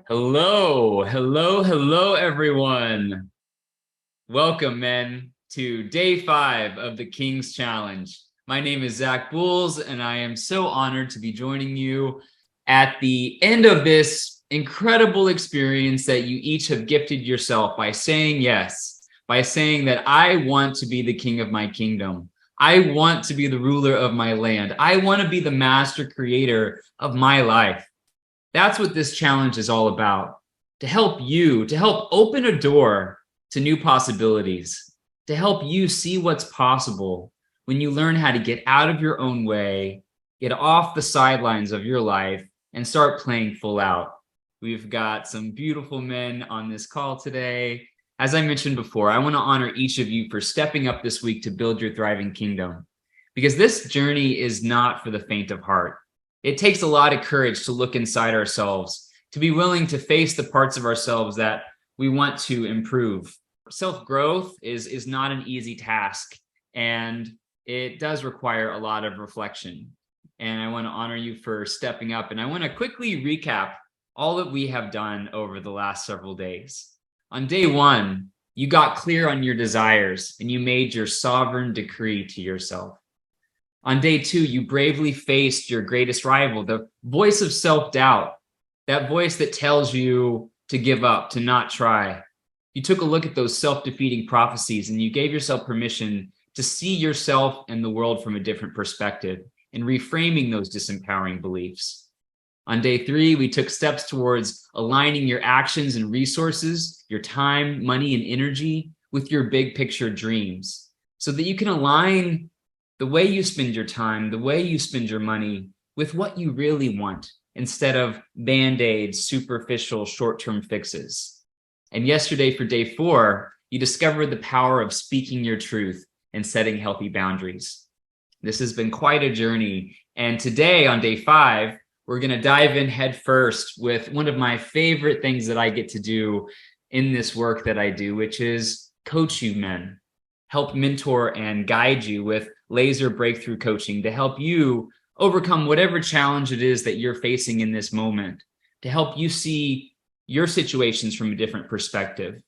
Hello, everyone. Welcome, men, to day 5 of the King's Challenge. My name is Zach Bowles, and I am so honored to be joining you at the end of this incredible experience that you each have gifted yourself by saying yes, by saying that I want to be the king of my kingdom. I want to be the ruler of my land. I want to be the master creator of my life. That's what this challenge is all about. To help you, to help open a door to new possibilities, to help you see what's possible when you learn how to get out of your own way, get off the sidelines of your life, and start playing full out. We've got some beautiful men on this call today. As I mentioned before, I want to honor each of you for stepping up this week to build your thriving kingdom, because this journey is not for the faint of heart. It takes a lot of courage to look inside ourselves, to be willing to face the parts of ourselves that we want to improve. Self-growth is not an easy task, and it does require a lot of reflection. And I want to honor you for stepping up. And I want to quickly recap all that we have done over the last several days. On day 1, you got clear on your desires and you made your sovereign decree to yourself. On day 2, you bravely faced your greatest rival, the voice of self-doubt, that voice that tells you to give up, to not try. You took a look at those self-defeating prophecies and you gave yourself permission to see yourself and the world from a different perspective and reframing those disempowering beliefs. On day 3, we took steps towards aligning your actions and resources, your time, money, and energy with your big picture dreams so that you can align the way you spend your time, the way you spend your money with what you really want instead of band-aids, superficial, short-term fixes. And yesterday for day 4, you discovered the power of speaking your truth and setting healthy boundaries. This has been quite a journey. And today on day 5, we're going to dive in head first with one of my favorite things that I get to do in this work that I do, which is coach you men, help mentor and guide you with laser breakthrough coaching to help you overcome whatever challenge it is that you're facing in this moment, to help you see your situations from a different perspective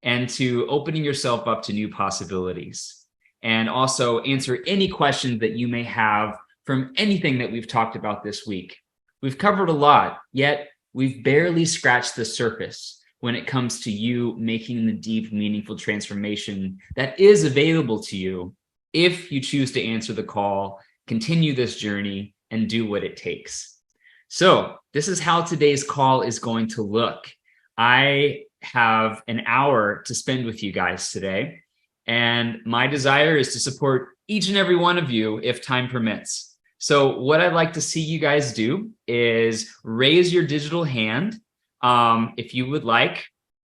and to opening yourself up to new possibilities, and also answer any questions that you may have from anything that we've talked about this week. We've covered a lot, yet we've barely scratched the surface when it comes to you making the deep, meaningful transformation that is available to you if you choose to answer the call, continue this journey, and do what it takes. So this is how today's call is going to look. I have an hour to spend with you guys today, and my desire is to support each and every one of you if time permits. So what I'd like to see you guys do is raise your digital hand if you would like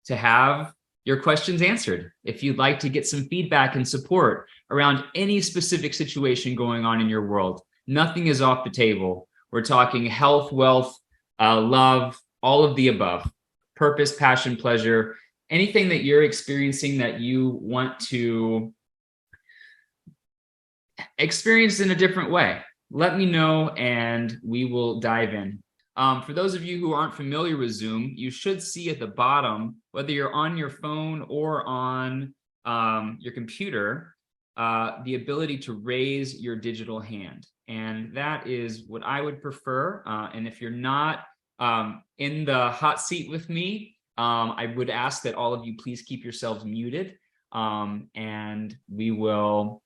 to have your questions answered, if you'd like to get some feedback and support around any specific situation going on in your world. Nothing is off the table. We're talking health, wealth, love, all of the above, purpose, passion, pleasure, anything that you're experiencing that you want to experience in a different way. Let me know and we will dive in. For those of you who aren't familiar with Zoom, you should see at the bottom, whether you're on your phone or on your computer, the ability to raise your digital hand. And that is what I would prefer. And if you're not in the hot seat with me, I would ask that all of you please keep yourselves muted, and we will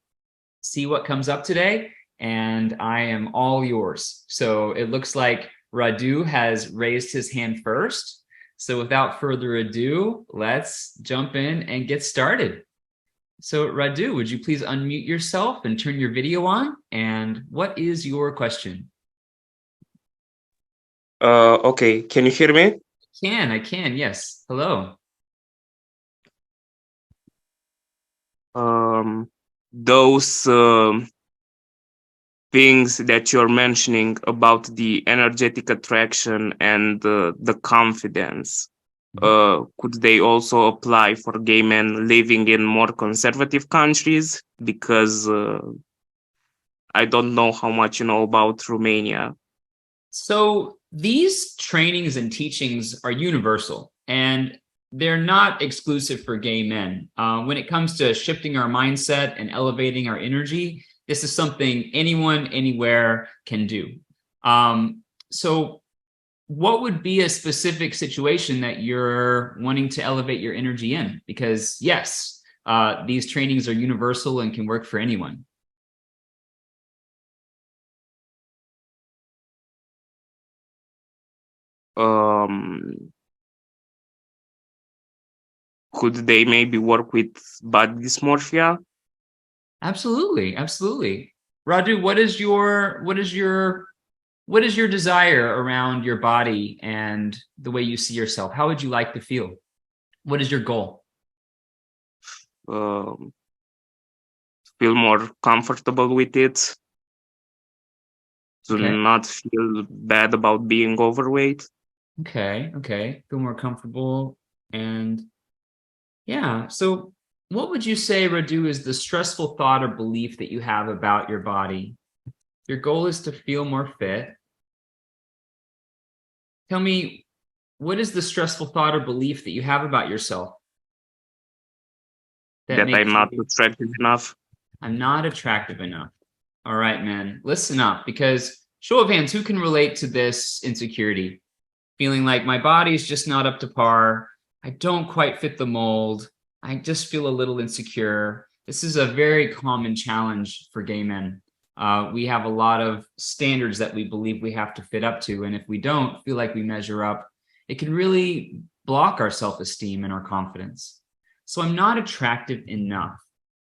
see what comes up today. And I am all yours. So it looks like Radu has raised his hand first. So without further ado, let's jump in and get started. So Radu, would you please unmute yourself and turn your video on? And what is your question? Okay, can you hear me? I can, yes. Hello. Those things that you're mentioning about the energetic attraction and the confidence, could they also apply for gay men living in more conservative countries? Because I don't know how much you know about Romania. So these trainings and teachings are universal, and they're not exclusive for gay men. When it comes to shifting our mindset and elevating our energy, this is something anyone, anywhere can do. So what would be a specific situation that you're wanting to elevate your energy in? Because yes, these trainings are universal and can work for anyone. Um, could they maybe work with body dysmorphia? Absolutely, absolutely. Radu, what is your desire around your body and the way you see yourself? How would you like to feel? What is your goal? Um, feel more comfortable with it, to Okay. not feel bad about being overweight. Okay. Okay. Feel more comfortable. And yeah. So what would you say, Radu, is the stressful thought or belief that you have about your body? Your goal is to feel more fit. Tell me, what is the stressful thought or belief that you have about yourself that That I'm makes not you, attractive enough. I'm not attractive enough? All right, man, listen up, because show of hands, who can relate to this insecurity? Feeling like my body's just not up to par. I don't quite fit the mold. I just feel a little insecure. This is a very common challenge for gay men. We have a lot of standards that we believe we have to fit up to. And if we don't feel like we measure up, it can really block our self-esteem and our confidence. So I'm not attractive enough.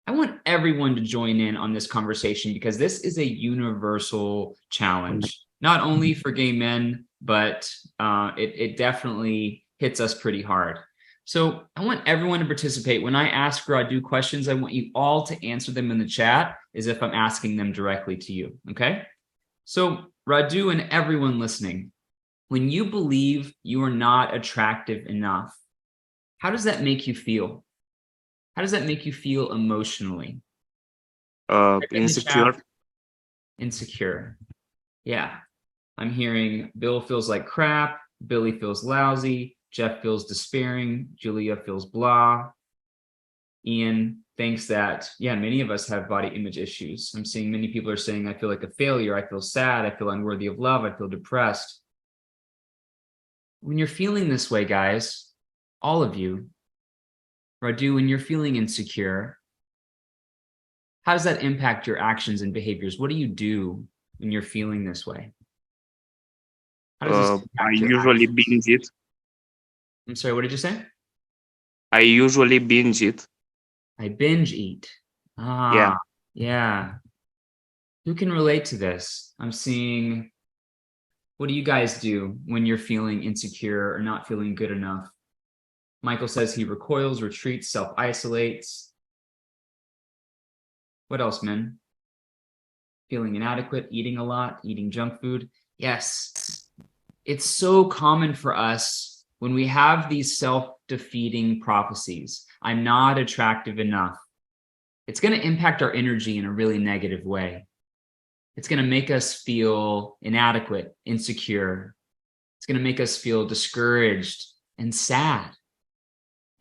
I want everyone to join in on this conversation because this is a universal challenge, not only for gay men, but it definitely hits us pretty hard. So I want everyone to participate. When I ask Radu questions, I want you all to answer them in the chat as if I'm asking them directly to you, okay? So Radu and everyone listening, when you believe you are not attractive enough, how does that make you feel? How does that make you feel emotionally? Type in the Insecure. chat, insecure. Yeah, I'm hearing Bill feels like crap, Billy feels lousy, Jeff feels despairing, Julia feels blah. Ian thinks that, yeah, many of us have body image issues. I'm seeing many people are saying, I feel like a failure, I feel sad, I feel unworthy of love, I feel depressed. When you're feeling this way, guys, all of you, Radu, when you're feeling insecure, how does that impact your actions and behaviors? What do you do when you're feeling this way? How does this I impact your usually actions? binge it. I'm sorry, what did you say? I usually binge it. I binge eat. Yeah. Yeah. Who can relate to this? I'm seeing, what do you guys do when you're feeling insecure or not feeling good enough? Michael says he recoils, retreats, self-isolates. What else, men? Feeling inadequate, eating a lot, eating junk food. Yes, it's so common for us when we have these self-defeating prophecies. I'm not attractive enough. It's going to impact our energy in a really negative way. It's going to make us feel inadequate, insecure. It's going to make us feel discouraged and sad.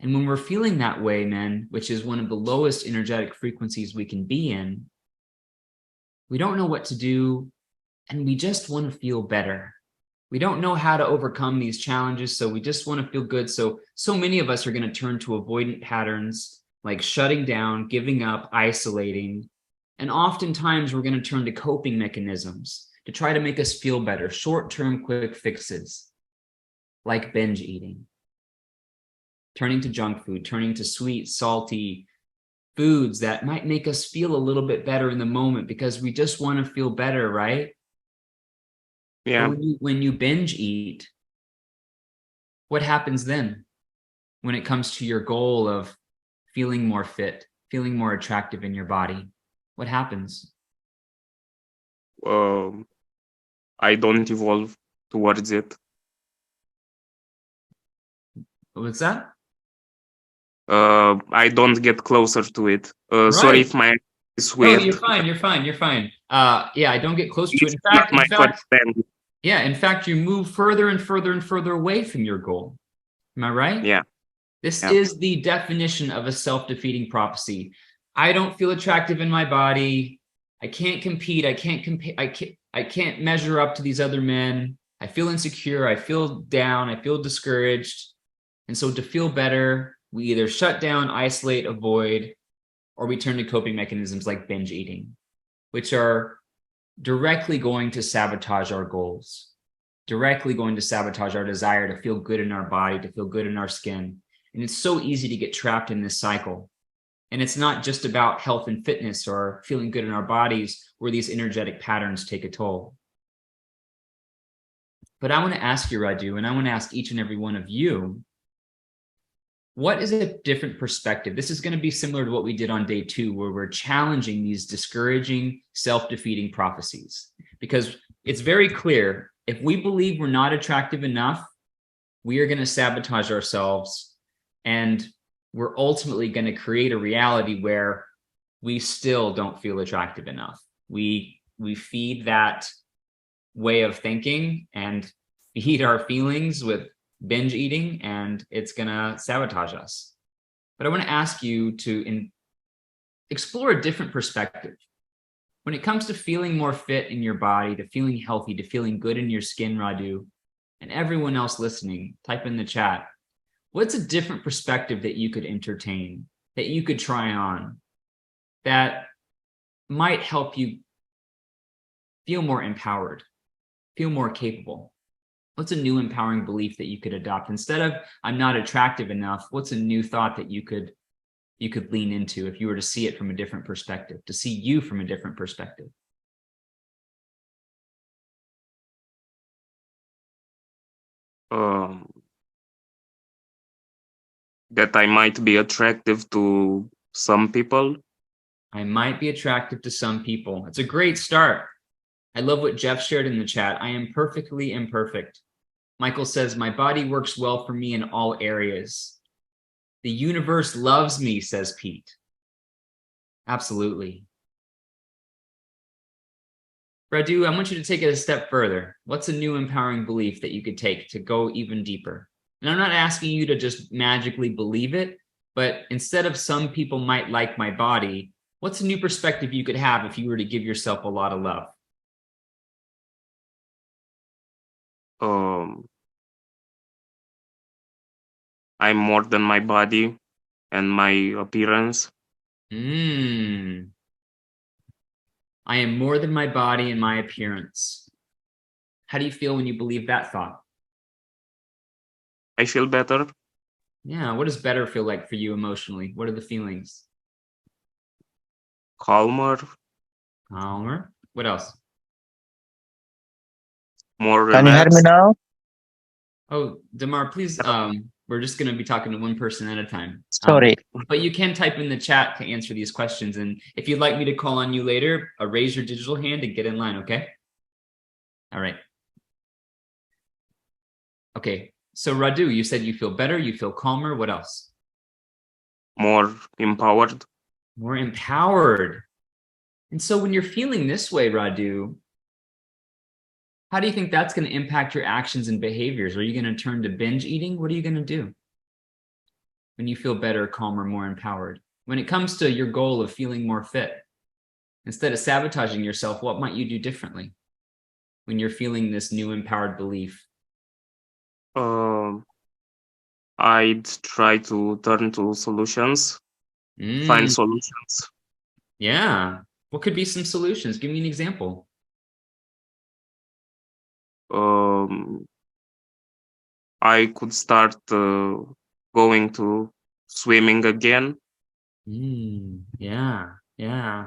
And when we're feeling that way, men, which is one of the lowest energetic frequencies we can be in, we don't know what to do, and we just want to feel better. We don't know how to overcome these challenges, so we just want to feel good. So many of us are going to turn to avoidant patterns like shutting down, giving up, isolating. And oftentimes we're going to turn to coping mechanisms to try to make us feel better, short-term quick fixes like binge eating, turning to junk food, turning to sweet, salty foods that might make us feel a little bit better in the moment because we just want to feel better, right? Yeah. But when you binge eat, what happens then when it comes to your goal of feeling more fit, feeling more attractive in your body? What happens? I don't evolve towards it. What's that? I don't get closer to it. Sorry Right. if my is No, weird. you're fine. You're fine. You're fine. Yeah, I don't get close to it. It's not In my first fact, language. Yeah, in fact, you move further and further and further away from your goal. Am I right? Yeah, This yeah. is the definition of a self-defeating prophecy. I don't feel attractive in my body. I can't compete. I can't compete. I can't measure up to these other men. I feel insecure. I feel down. I feel discouraged. And so to feel better, we either shut down, isolate, avoid, or we turn to coping mechanisms like binge eating, which are directly going to sabotage our goals, directly going to sabotage our desire to feel good in our body, to feel good in our skin. And it's so easy to get trapped in this cycle. And it's not just about health and fitness or feeling good in our bodies where these energetic patterns take a toll. But I want to ask you, Radu, and I want to ask each and every one of you, what is a different perspective? This is going to be similar to what we did on day 2, where we're challenging these discouraging, self-defeating prophecies. Because it's very clear, if we believe we're not attractive enough, we are going to sabotage ourselves, and we're ultimately going to create a reality where we still don't feel attractive enough. We feed that way of thinking and feed our feelings with binge eating, and it's going to sabotage us. But I want to ask you to explore a different perspective. When it comes to feeling more fit in your body, to feeling healthy, to feeling good in your skin, Radu, and everyone else listening, type in the chat. What's a different perspective that you could entertain, that you could try on, that might help you feel more empowered, feel more capable? What's a new empowering belief that you could adopt? Instead of I'm not attractive enough, what's a new thought that you could lean into if you were to see it from a different perspective, to see you from a different perspective? Um, that I might be attractive to some people. I might be attractive to some people. It's a great start. I love what Jeff shared in the chat. I am perfectly imperfect. Michael says, my body works well for me in all areas. The universe loves me, says Pete. Absolutely. Radu, I want you to take it a step further. What's a new empowering belief that you could take to go even deeper? And I'm not asking you to just magically believe it, but instead of some people might like my body, what's a new perspective you could have if you were to give yourself a lot of love? Um, I'm more than my body and my appearance. I am more than my body and my appearance. How do you feel when you believe that thought? I feel better, Yeah, what does better feel like for you emotionally? What are the feelings? calmer, Calmer. What else? more Can you hear me relaxed. now? Oh, Damar, please, we're just going to be talking to one person at a time. Sorry. But you can type in the chat to answer these questions. And if you'd like me to call on you later, raise your digital hand and get in line, okay? All right. Okay, so Radu, you said you feel better, you feel calmer. What else? More empowered. More empowered. And so when you're feeling this way, Radu, how do you think that's going to impact your actions and behaviors? Are you going to turn to binge eating? What are you going to do when you feel better, calmer, more empowered? When it comes to your goal of feeling more fit, instead of sabotaging yourself, what might you do differently when you're feeling this new empowered belief? Um, I'd try to turn to solutions, find Mm, solutions. yeah. What could be some solutions? Give me an example. Um, I could start going to swimming again. Yeah, yeah.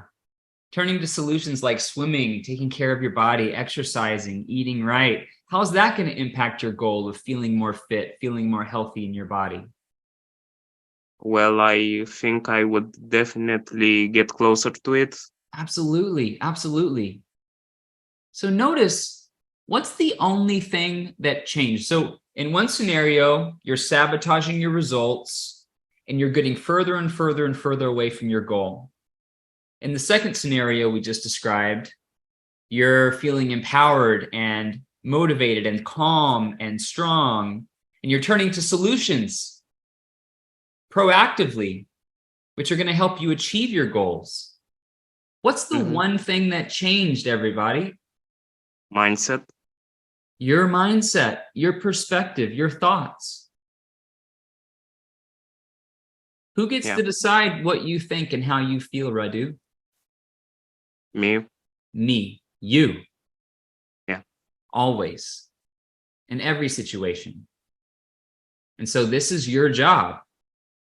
Turning to solutions like swimming, taking care of your body, exercising, eating right. How's that going to impact your goal of feeling more fit, feeling more healthy in your body? Well, I think I would definitely get closer to it. Absolutely, absolutely. So notice, what's the only thing that changed? So in one scenario, you're sabotaging your results and you're getting further and further and further away from your goal. In the second scenario we just described, you're feeling empowered and motivated and calm and strong, and you're turning to solutions proactively, which are going to help you achieve your goals. What's the one thing that changed, everybody? Mindset. Your mindset, your perspective, your thoughts. Who gets to decide what you think and how you feel, Radu? Me. Me. You. Yeah. Always. In every situation. And so this is your job,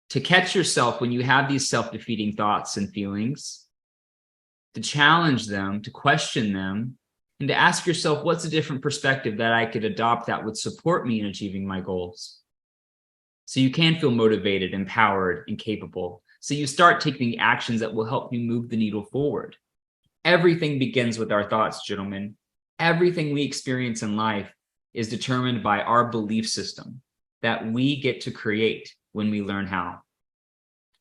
to catch yourself when you have these self-defeating thoughts and feelings, to challenge them, to question them, and to ask yourself, what's a different perspective that I could adopt that would support me in achieving my goals? So you can feel motivated, empowered, and capable. So you start taking actions that will help you move the needle forward. Everything begins with our thoughts, gentlemen. Everything we experience in life is determined by our belief system that we get to create when we learn how.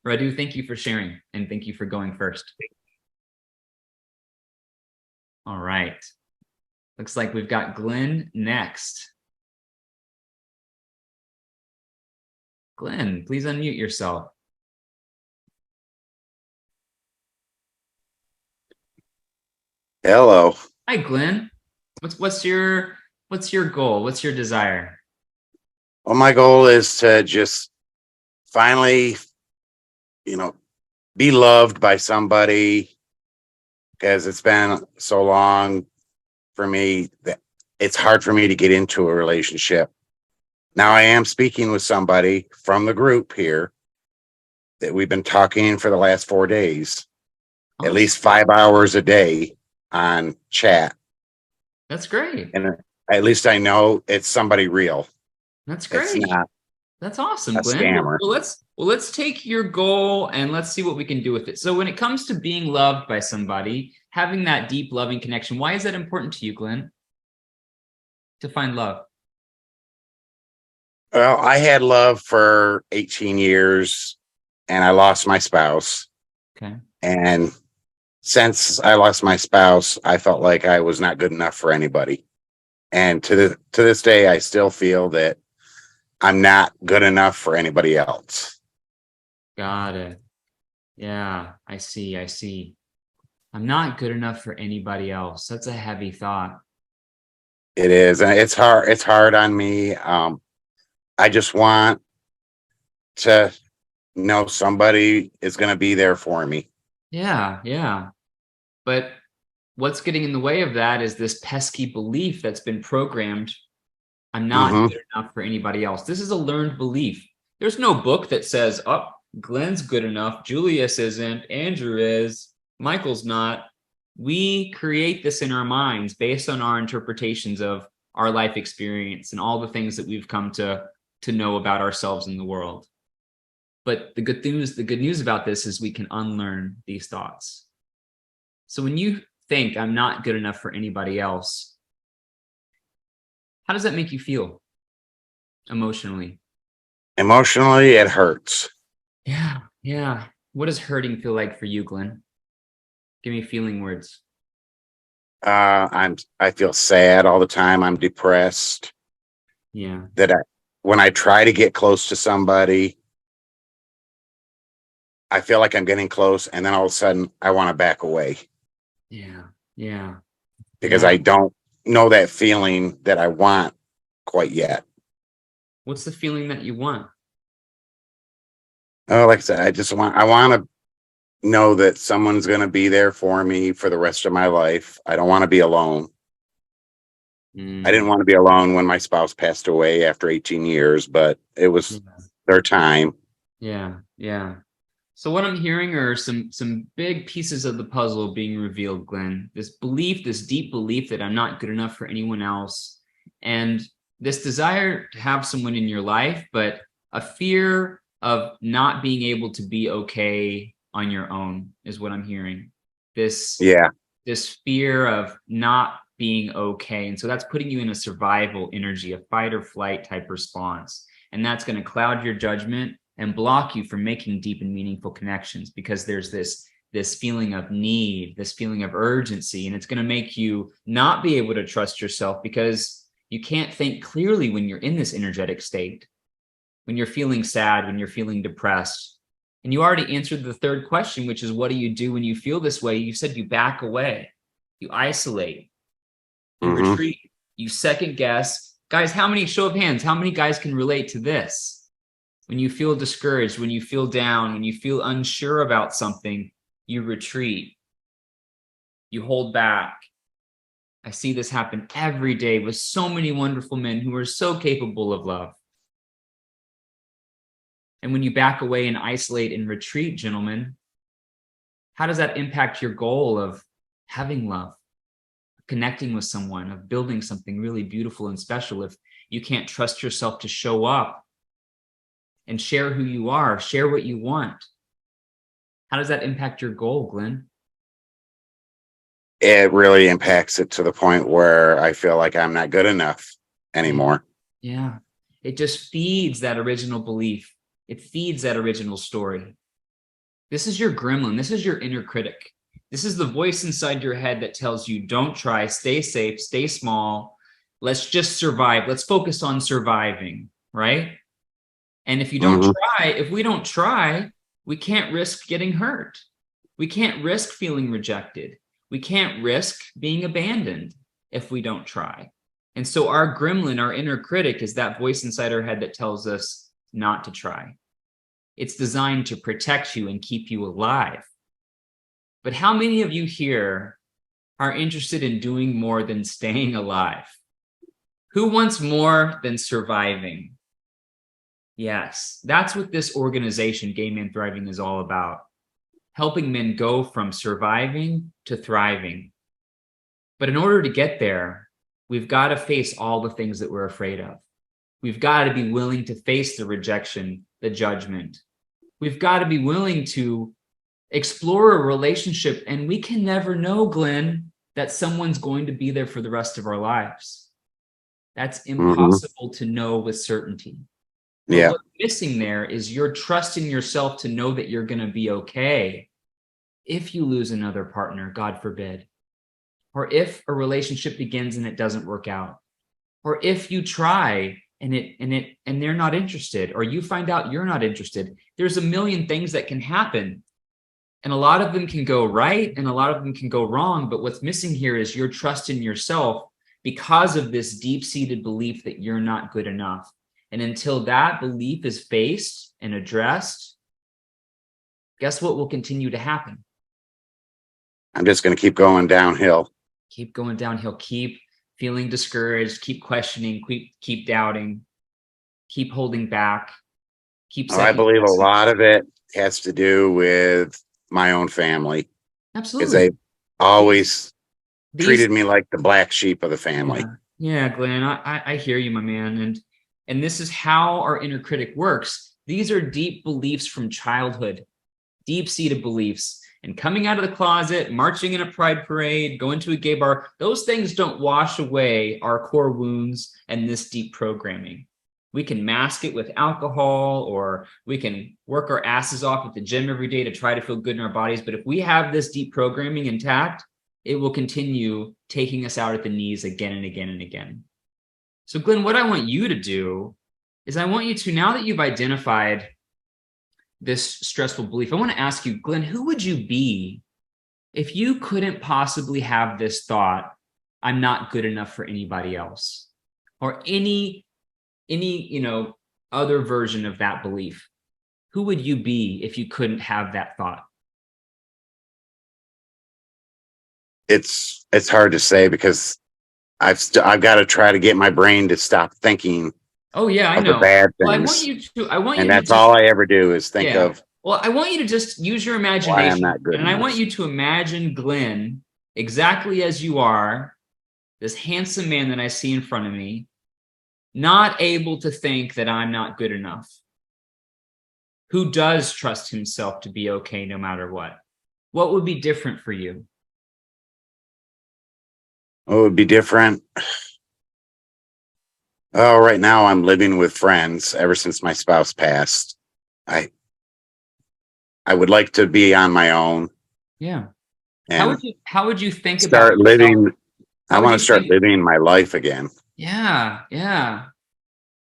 Radu, thank you for sharing, and thank you for going first. All right. Looks like we've got Glenn next. Glenn, please unmute yourself. Hello. Hi, Glenn. What's your goal? What's your desire? Well, my goal is to just finally, be loved by somebody, because it's been so long for me that it's hard for me to get into a relationship. Now I am speaking with somebody from the group here that we've been talking for the last 4 days, at least 5 hours a day on chat. That's great. And at least I know it's somebody real. That's great. It's not That's awesome, a Glenn. scammer. Let's take your goal and let's see what we can do with it. So when it comes to being loved by somebody, having that deep loving connection, why is that important to you, Glenn? To find love? Well, I had love for 18 years and I lost my spouse. Okay. And since I lost my spouse, I felt like I was not good enough for anybody. And to this day, I still feel that I'm not good enough for anybody else. Got it. Yeah, I see. I'm not good enough for anybody else. That's a heavy thought. It is. And it's hard. It's hard on me. I just want to know somebody is going to be there for me. Yeah. But what's getting in the way of that is this pesky belief that's been programmed. I'm not good enough for anybody else. This is a learned belief. There's no book that says, oh, Glenn's good enough, Julius isn't, Andrew is, Michael's not. We create this in our minds based on our interpretations of our life experience and all the things that we've come to know about ourselves in the world. But the good news about this is we can unlearn these thoughts. So when you think I'm not good enough for anybody else, how does that make you feel emotionally? Emotionally, it hurts. Yeah. What does hurting feel like for you, Glenn? Give me feeling words. I feel sad all the time. I'm depressed. Yeah. When I try to get close to somebody, I feel like I'm getting close, and then all of a sudden I want to back away. Yeah. Because I don't know that feeling that I want quite yet. What's the feeling that you want? Oh, like I said, I want to know that someone's going to be there for me for the rest of my life. I don't want to be alone. I didn't want to be alone when my spouse passed away after 18 years, but it was their time. Yeah. So what I'm hearing are some big pieces of the puzzle being revealed, Glenn. This belief, this deep belief that I'm not good enough for anyone else, and this desire to have someone in your life, but a fear of not being able to be okay on your own is what I'm hearing. This fear of not being okay. And so that's putting you in a survival energy, a fight or flight type response. And that's going to cloud your judgment and block you from making deep and meaningful connections, because there's this feeling of need, this feeling of urgency, and it's going to make you not be able to trust yourself, because You can't think clearly when you're in this energetic state, when you're feeling sad, when you're feeling depressed. And you already answered the third question, which is, what do you do when you feel this way? You said you back away, you isolate, you retreat, you second guess. Guys, show of hands, how many guys can relate to this? When you feel discouraged, when you feel down, when you feel unsure about something, you retreat, you hold back. I see this happen every day with so many wonderful men who are so capable of love. And when you back away and isolate and retreat, gentlemen, how does that impact your goal of having love, connecting with someone, of building something really beautiful and special? If you can't trust yourself to show up and share who you are, share what you want, how does that impact your goal, Glenn? It really impacts it to the point where I feel like I'm not good enough anymore. Yeah. It just feeds that original belief. It feeds that original story. This is your gremlin. This is your inner critic. This is the voice inside your head that tells you, don't try, stay safe, stay small. Let's just survive. Let's focus on surviving, right? And if you don't try, if we don't try, we can't risk getting hurt. We can't risk feeling rejected. We can't risk being abandoned if we don't try. And so our gremlin, our inner critic, is that voice inside our head that tells us not to try. It's designed to protect you and keep you alive. But how many of you here are interested in doing more than staying alive? Who wants more than surviving? Yes, that's what this organization, Gay Men Thriving, is all about. Helping men go from surviving to thriving. But in order to get there, we've got to face all the things that we're afraid of. We've got to be willing to face the rejection, the judgment. We've got to be willing to explore a relationship, and we can never know, Glenn, that someone's going to be there for the rest of our lives. That's impossible to know with certainty. But what's missing there is you're trusting yourself to know that you're going to be okay if you lose another partner, God forbid, or if a relationship begins and it doesn't work out, or if you try and they're not interested, or you find out you're not interested. There's a million things that can happen, and a lot of them can go right and a lot of them can go wrong. But what's missing here is your trust in yourself because of this deep-seated belief that you're not good enough. And until that belief is faced and addressed, guess what will continue to happen? I'm just going to keep going downhill. Keep going downhill. Keep feeling discouraged. Keep questioning. Keep doubting. Keep holding back. I believe a lot of it has to do with my own family. Absolutely. Because they always treated me like the black sheep of the family. Yeah, Glenn, I hear you, my man. And this is how our inner critic works. These are deep beliefs from childhood, deep-seated beliefs. And coming out of the closet, marching in a pride parade, going to a gay bar, those things don't wash away our core wounds and this deep programming. We can mask it with alcohol, or we can work our asses off at the gym every day to try to feel good in our bodies. But if we have this deep programming intact, it will continue taking us out at the knees again and again and again. So Glenn, what I want you to do is I want you to, now that you've identified this stressful belief, I want to ask you, Glenn, who would you be if you couldn't possibly have this thought, I'm not good enough for anybody else, or any other version of that belief? Who would you be if you couldn't have that thought? It's hard to say because I've got to try to get my brain to stop thinking. Oh yeah, I know. The bad things. Well, I want you and to that's all I ever do is think of. Well, I want you to just use your imagination. Why I'm not good and enough. I want you to imagine Glenn exactly as you are, this handsome man that I see in front of me, not able to think that I'm not good enough, who does trust himself to be okay no matter what. What would be different for you? What would be different? Oh, right now I'm living with friends ever since my spouse passed. I would like to be on my own. Yeah. And how would you think start about living? yourself? I want to start living my life again. Yeah, yeah.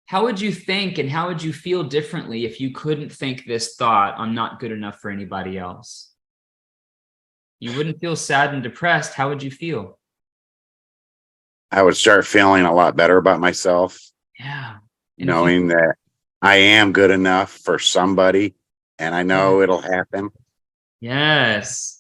How would you think and how would you feel differently if you couldn't think this thought, I'm not good enough for anybody else? You wouldn't feel sad and depressed. How would you feel? I would start feeling a lot better about myself, Yeah. And if you, knowing that I am good enough for somebody, and I yeah, know it'll happen. yes.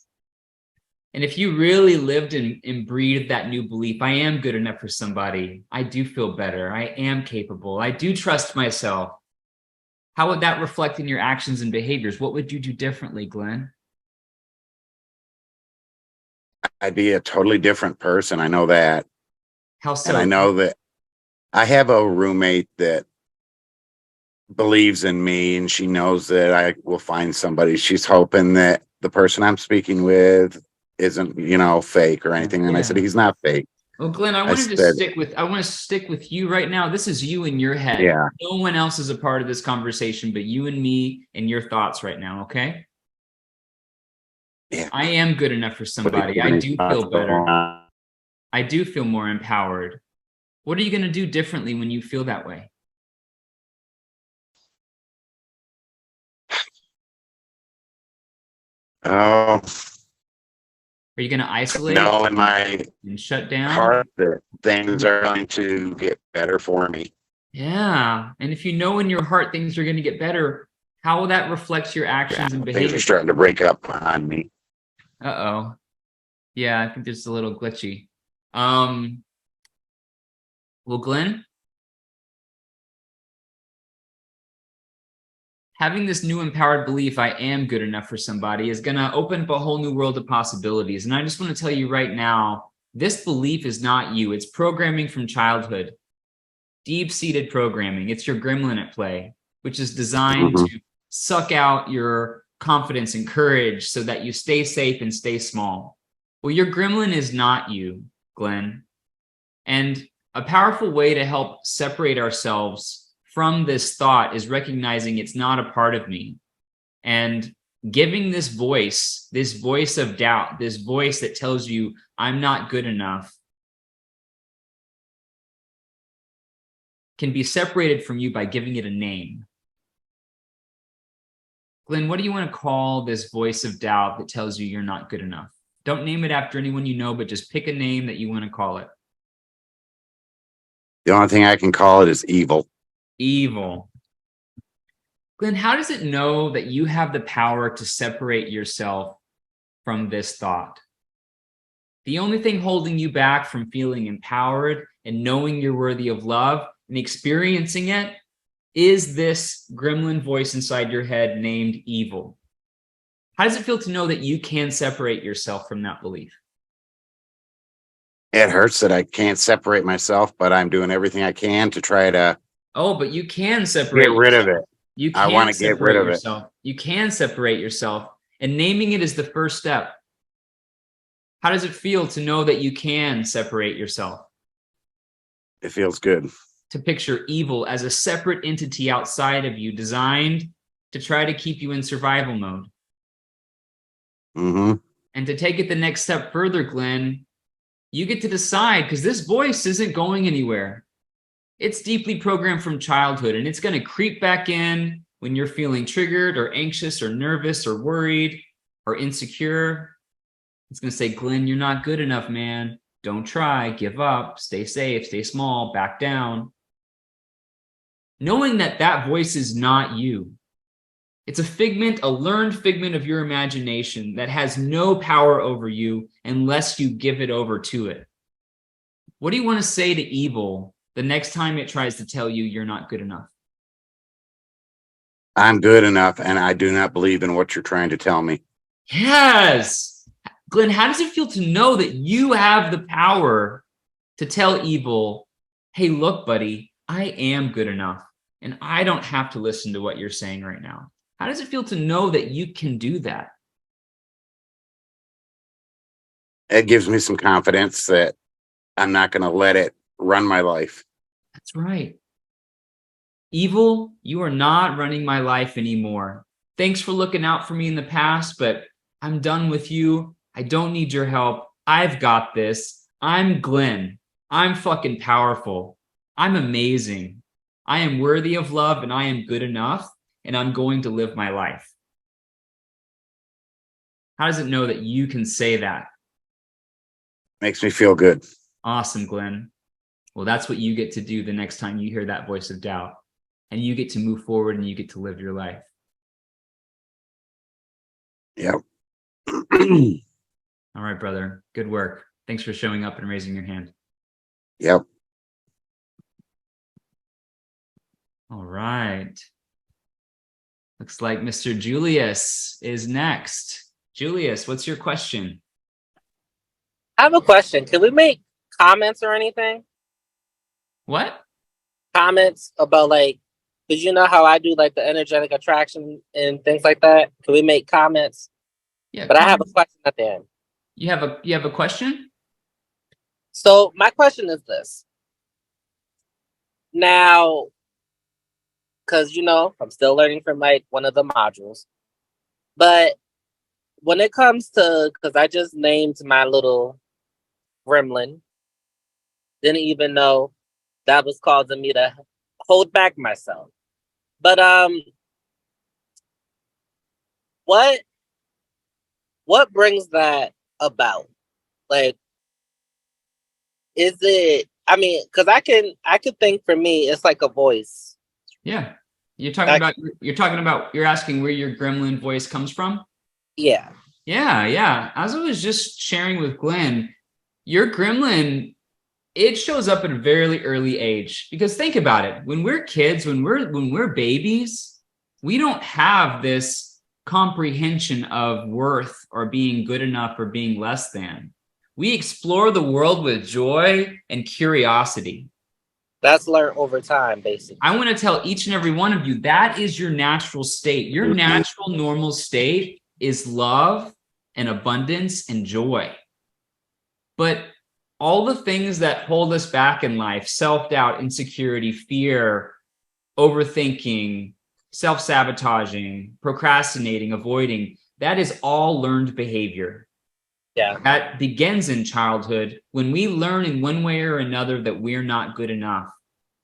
And if you really lived and breathed that new belief, I am good enough for somebody. I do feel better. I am capable. I do trust myself. How would that reflect in your actions and behaviors? What would you do differently, Glenn? I'd be a totally different person. I know that. How And I so? know that I have a roommate that believes in me, and she knows that I will find somebody. She's hoping that the person I'm speaking with isn't, fake or anything. And I said, Yeah. he's not fake. Well, Glenn, I said, I want to stick with you right now. This is you in your head. yeah, No one else is a part of this conversation but you and me and your thoughts right now, okay? yeah. I am good enough for somebody. I do feel better. I do feel more empowered. What are you going to do differently when you feel that way? Oh, Are you going to isolate no, in my and shut down? heart that things are going to get better for me. Yeah. And if you know in your heart things are going to get better, how that reflects your actions and Things behavior. are starting to break up on me. Uh-oh. Yeah, I think there's a little glitchy. Well, Glenn, having this new empowered belief I am good enough for somebody is going to open up a whole new world of possibilities. And I just want to tell you right now, this belief is not you. It's programming from childhood, deep-seated programming. It's your gremlin at play, which is designed Mhm. to suck out your confidence and courage so that you stay safe and stay small. Well, your gremlin is not you, Glenn. And a powerful way to help separate ourselves from this thought is recognizing it's not a part of me and giving this voice of doubt, this voice that tells you I'm not good enough, can be separated from you by giving it a name. Glenn, what do you want to call this voice of doubt that tells you you're not good enough? Don't name it after anyone you know, but just pick a name that you want to call it. The only thing I can call it is evil. Evil. Glenn, how does it know that you have the power to separate yourself from this thought? The only thing holding you back from feeling empowered and knowing you're worthy of love and experiencing it is this gremlin voice inside your head named evil. How does it feel to know that you can separate yourself from that belief? It hurts that I can't separate myself, but I'm doing everything I can to try to Oh, but you can separate get rid of yourself. it. You I want can to get rid separate of it. yourself. You can separate yourself. And naming it is the first step. How does it feel to know that you can separate yourself? It feels good. To picture evil as a separate entity outside of you designed to try to keep you in survival mode. Mm-hmm. And to take it the next step further, Glenn, you get to decide because this voice isn't going anywhere. It's deeply programmed from childhood and it's going to creep back in when you're feeling triggered or anxious or nervous or worried or insecure. It's going to say, Glenn, you're not good enough, man. Don't try, give up, stay safe, stay small, back down. Knowing that that voice is not you. It's a learned figment of your imagination that has no power over you unless you give it over to it. What do you want to say to evil the next time it tries to tell you you're not good enough? I'm good enough, and I do not believe in what you're trying to tell me. Yes. Glenn, how does it feel to know that you have the power to tell evil, hey, look, buddy, I am good enough, and I don't have to listen to what you're saying right now? How does it feel to know that you can do that? It gives me some confidence that I'm not going to let it run my life. That's right. Evil, you are not running my life anymore. Thanks for looking out for me in the past, but I'm done with you. I don't need your help. I've got this. I'm Glenn. I'm fucking powerful. I'm amazing. I am worthy of love and I am good enough and I'm going to live my life. How does it know that you can say that? Makes me feel good. Awesome, Glenn. Well, that's what you get to do the next time you hear that voice of doubt. And you get to move forward and you get to live your life. Yep. All right, brother. Good work. Thanks for showing up and raising your hand. Yep. All right. Looks like Mr. Julius is next. Julius, what's your question? I have a question. Can we make comments or anything? What? Comments about like, because you know how I do like the energetic attraction and things like that. Can we make comments? Yeah, But I have a question at the end. You have a question? So my question is this. Now, because you know, I'm still learning from like one of the modules. But when it comes to, because I just named my little gremlin, didn't even know that was causing me to hold back myself. But what brings that about? Like, is it? I mean, because I could think for me, it's like a voice. Yeah. You're talking about you're asking where your gremlin voice comes from? Yeah. Yeah. As I was just sharing with Glenn, your gremlin, it shows up at a very early age. Because think about it, when we're kids, when we're babies, we don't have this comprehension of worth or being good enough or being less than. We explore the world with joy and curiosity. That's learned over time, basically. I want to tell each and every one of you, that is your natural state. Your natural normal state is love and abundance and joy. But all the things that hold us back in life, self-doubt, insecurity, fear, overthinking, self-sabotaging, procrastinating, avoiding, that is all learned behavior. Yeah. That begins in childhood when we learn in one way or another that we're not good enough.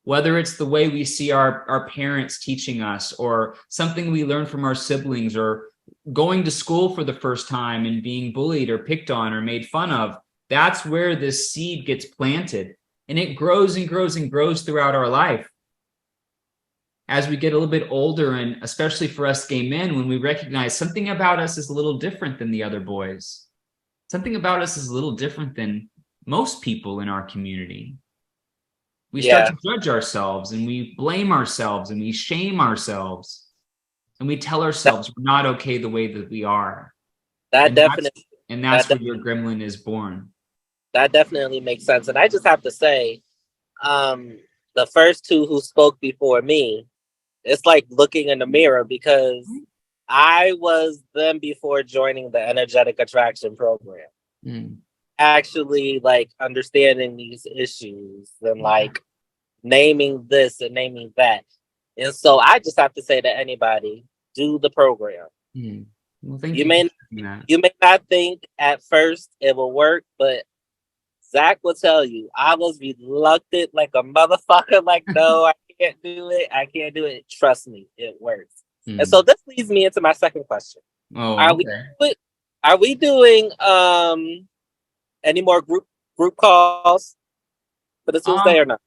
Whether it's the way we see our parents teaching us or something we learn from our siblings or going to school for the first time and being bullied or picked on or made fun of, that's where this seed gets planted and it grows and grows and grows throughout our life. As we get a little bit older, and especially for us gay men, when we recognize something about us is a little different than the other boys, something about us is a little different than most people in our community. We start to judge ourselves and we blame ourselves and we shame ourselves and we tell ourselves we're not okay the way that we are. That's where your gremlin is born. That definitely makes sense. And I just have to say, the first two who spoke before me, it's like looking in the mirror because I was them before joining the energetic attraction program. Actually like understanding these issues and like naming this and naming that. And so I just have to say to anybody, do the program. Well, you may not think at first it will work, but Zach will tell you, I was reluctant like a motherfucker, like, no, I can't do it. Trust me, it works. And so this leads me into my second question. Are we doing any more group calls for the Tuesday or not?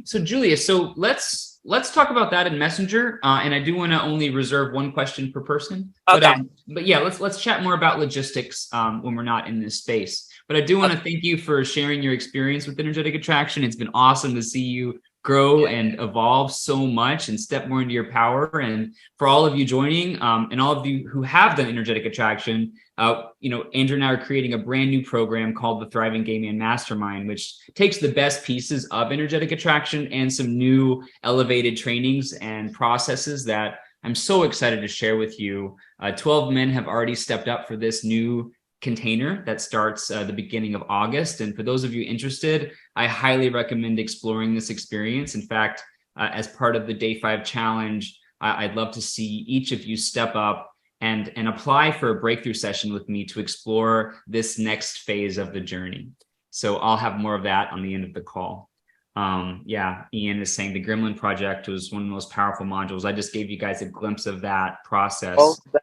So Julius, so let's talk about that in Messenger. And I do want to only reserve one question per person. Okay. But yeah, let's chat more about logistics when we're not in this space. But I do want to thank you for sharing your experience with energetic attraction. It's been awesome to see you grow and evolve so much and step more into your power. And for all of you joining, and all of you who have done energetic attraction, Andrew and I are creating a brand new program called the Thriving Gay Man Mastermind, which takes the best pieces of energetic attraction and some new elevated trainings and processes that I'm so excited to share with you. 12 men have already stepped up for this new container that starts the beginning of August. And for those of you interested, I highly recommend exploring this experience. In fact, as part of the Day 5 challenge, I'd love to see each of you step up and apply for a breakthrough session with me to explore this next phase of the journey. So I'll have more of that on the end of the call. Yeah, Ian is saying the Gremlin project was one of the most powerful modules. I just gave you guys a glimpse of that process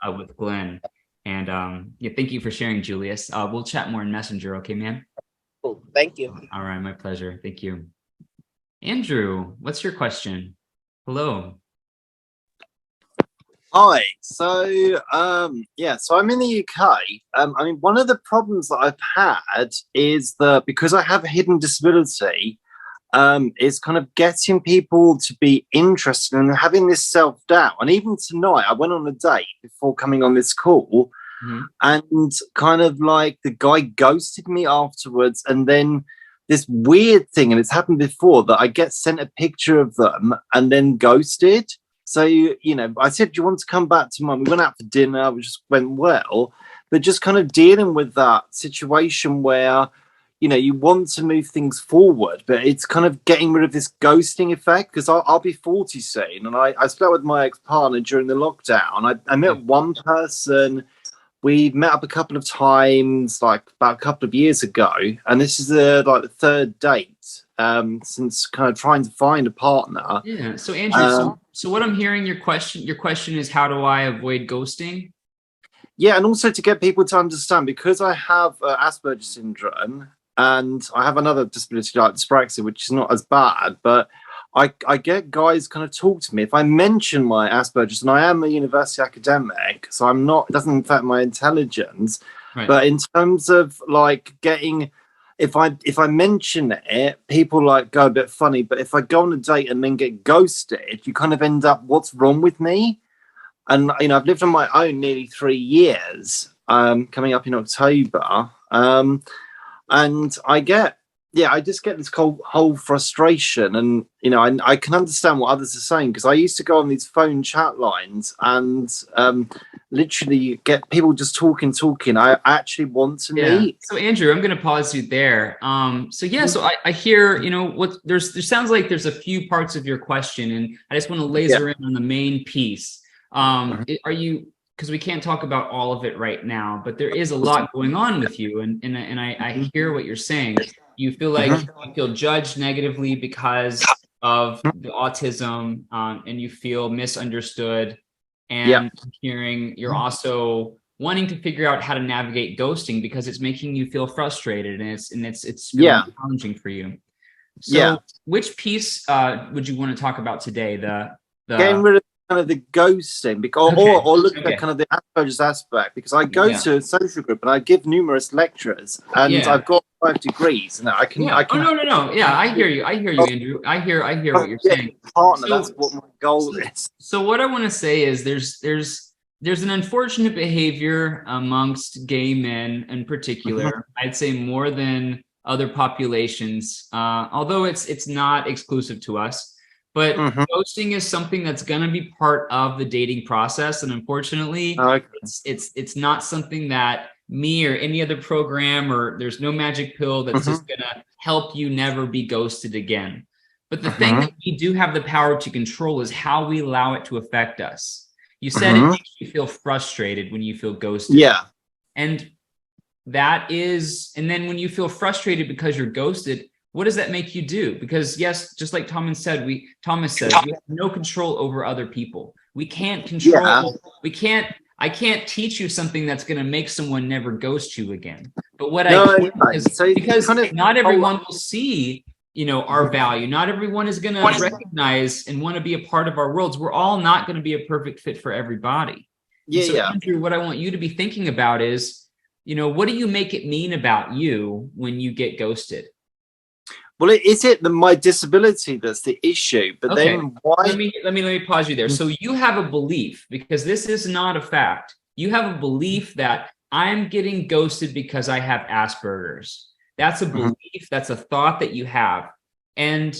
with Glenn. And yeah, thank you for sharing, Julius. We'll chat more in Messenger, okay, man? Cool. Thank you. All right, my pleasure. Thank you. Andrew, what's your question? Hello. Hi. So, so I'm in the UK. I mean, one of the problems that I've had is that because I have a hidden disability, is kind of getting people to be interested in having this self-doubt. And even tonight, I went on a date before coming on this call, and kind of like the guy ghosted me afterwards, and then this weird thing, and it's happened before, that I get sent a picture of them and then ghosted. So, you know, I said, do you want to come back tomorrow? We went out for dinner, which just went well, but just kind of dealing with that situation where, you know, you want to move things forward, but it's kind of getting rid of this ghosting effect, because I'll be 40 soon, and I split with my ex-partner during the lockdown. I met one person. We met up a couple of times, like about a couple of years ago, and this is like the third date since kind of trying to find a partner. Yeah. So Andrew, so what I'm hearing, your question is, how do I avoid ghosting? Yeah, and also to get people to understand, because I have Asperger's syndrome, and I have another disability like dyspraxia, which is not as bad, but I get guys kind of talk to me if I mention my Asperger's, and I am a university academic, so I'm not, it doesn't affect my intelligence. Right. But in terms of like getting, if I mention it, people like go a bit funny. But if I go on a date and then get ghosted, you kind of end up, what's wrong with me? And you know, I've lived on my own nearly 3 years, coming up in October, and I just get this whole frustration. And you know, I can understand what others are saying, because I used to go on these phone chat lines and literally get people just talking. I actually want to meet. So Andrew, I'm going to pause you there. So I hear, you know, there sounds like there's a few parts of your question, and I just want to laser in on the main piece. Are you, because we can't talk about all of it right now, but there is a lot going on with you, and I hear what you're saying. You feel like you feel judged negatively because of the autism, and you feel misunderstood. And hearing you're also wanting to figure out how to navigate ghosting because it's making you feel frustrated, and it's really challenging for you. So which piece would you want to talk about today? The getting rid of kind of the ghosting, because or look at kind of the Asperger's aspect, because I go to a social group and I give numerous lectures, and I've got 5 degrees, and I can. No. Yeah, I hear you, Andrew. I hear what you're saying. Partner, that's what my goal is. So what I want to say is there's an unfortunate behavior amongst gay men in particular. I'd say more than other populations, although it's not exclusive to us. But ghosting is something that's going to be part of the dating process, and unfortunately, it's not something that me or any other program, or there's no magic pill that's just going to help you never be ghosted again. But the thing that we do have the power to control is how we allow it to affect us. You said it makes you feel frustrated when you feel ghosted. Yeah, and then when you feel frustrated because you're ghosted, what does that make you do? Because yes, just like Thomas says, we have no control over other people. We can't control, I can't teach you something that's going to make someone never ghost you again. But what I can is, because kind of, not everyone will see, you know, our value. Not everyone is going to recognize and want to be a part of our worlds. We're all not going to be a perfect fit for everybody. Andrew, what I want you to be thinking about is, you know, what do you make it mean about you when you get ghosted? Well, is it my disability that's the issue? But then why? Let me pause you there. So you have a belief, because this is not a fact. You have a belief that I'm getting ghosted because I have Asperger's. That's a belief. That's a thought that you have. And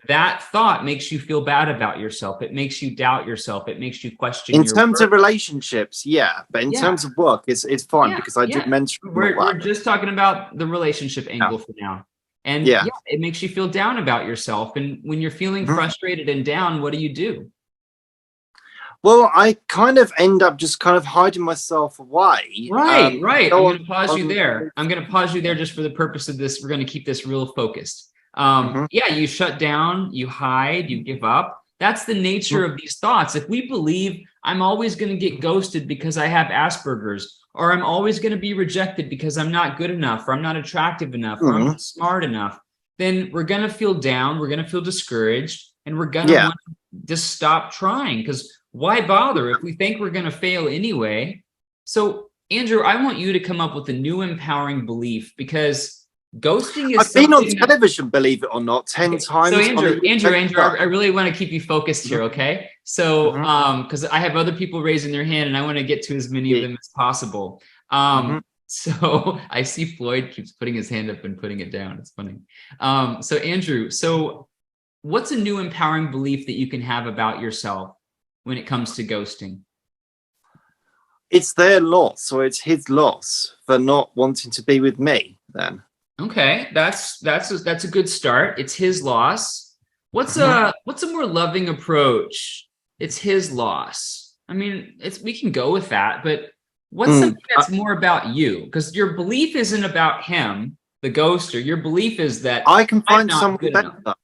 that thought makes you feel bad about yourself. It makes you doubt yourself. It makes you question in terms of relationships, but in terms of work, it's fine, because I did mention we're just talking about the relationship angle for now. And it makes you feel down about yourself. And when you're feeling frustrated and down, what do you do? Well, I kind of end up just kind of hiding myself away. Right. I'm go going to on- pause you on- there. I'm going to pause you there just for the purpose of this. We're going to keep this real focused. Mhm. Yeah, you shut down, you hide, you give up. That's the nature of these thoughts. If we believe I'm always going to get ghosted because I have Asperger's, or I'm always going to be rejected because I'm not good enough, or I'm not attractive enough, or I'm not smart enough, then we're going to feel down, we're going to feel discouraged, and we're going to Yeah. want to just stop trying, because why bother if we think we're going to fail anyway? So, Andrew, I want you to come up with a new empowering belief, because ghosting is I've been on something that- television, believe it or not, 10 times. So Andrew, on I really want to keep you focused here, okay? So, because I have other people raising their hand, and I want to get to as many of them as possible. So I see Floyd keeps putting his hand up and putting it down. It's funny. So Andrew, so what's a new empowering belief that you can have about yourself when it comes to ghosting? It's their loss, or it's his loss for not wanting to be with me then. Okay, that's a good start. It's his loss. What's a more loving approach? It's his loss. I mean, we can go with that, but what's something that's more about you? Because your belief isn't about him, the ghoster. Your belief is that I can I'm find not someone good better. enough.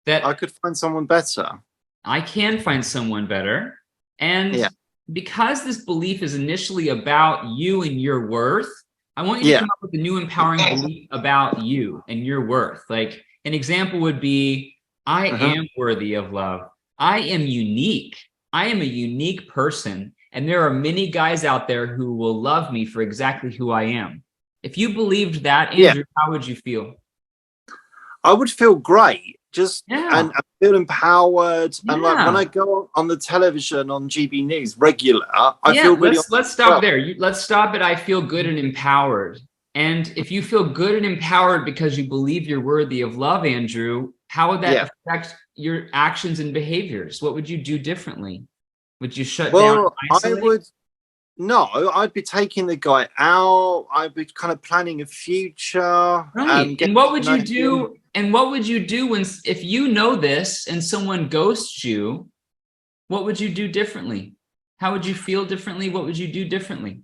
That I could find someone better. I can find someone better. And Yeah. because this belief is initially about you and your worth, I want you to come up with a new empowering belief about you and your worth. Like an example would be, I am worthy of love. I am unique. I am a unique person. And there are many guys out there who will love me for exactly who I am. If you believed that, Andrew, how would you feel? I would feel great. And I feel empowered. And like when I go on the television on GB News regular, I feel really. Let's stop there. Let's stop at I feel good and empowered. And if you feel good and empowered because you believe you're worthy of love, Andrew, how would that affect your actions and behaviors? What would you do differently? Would you shut down? And isolate? No, I'd be taking the guy out. I'd be kind of planning a future. Right. And what would you do? And what would you do if you know this and someone ghosts you? What would you do differently? How would you feel differently? What would you do differently?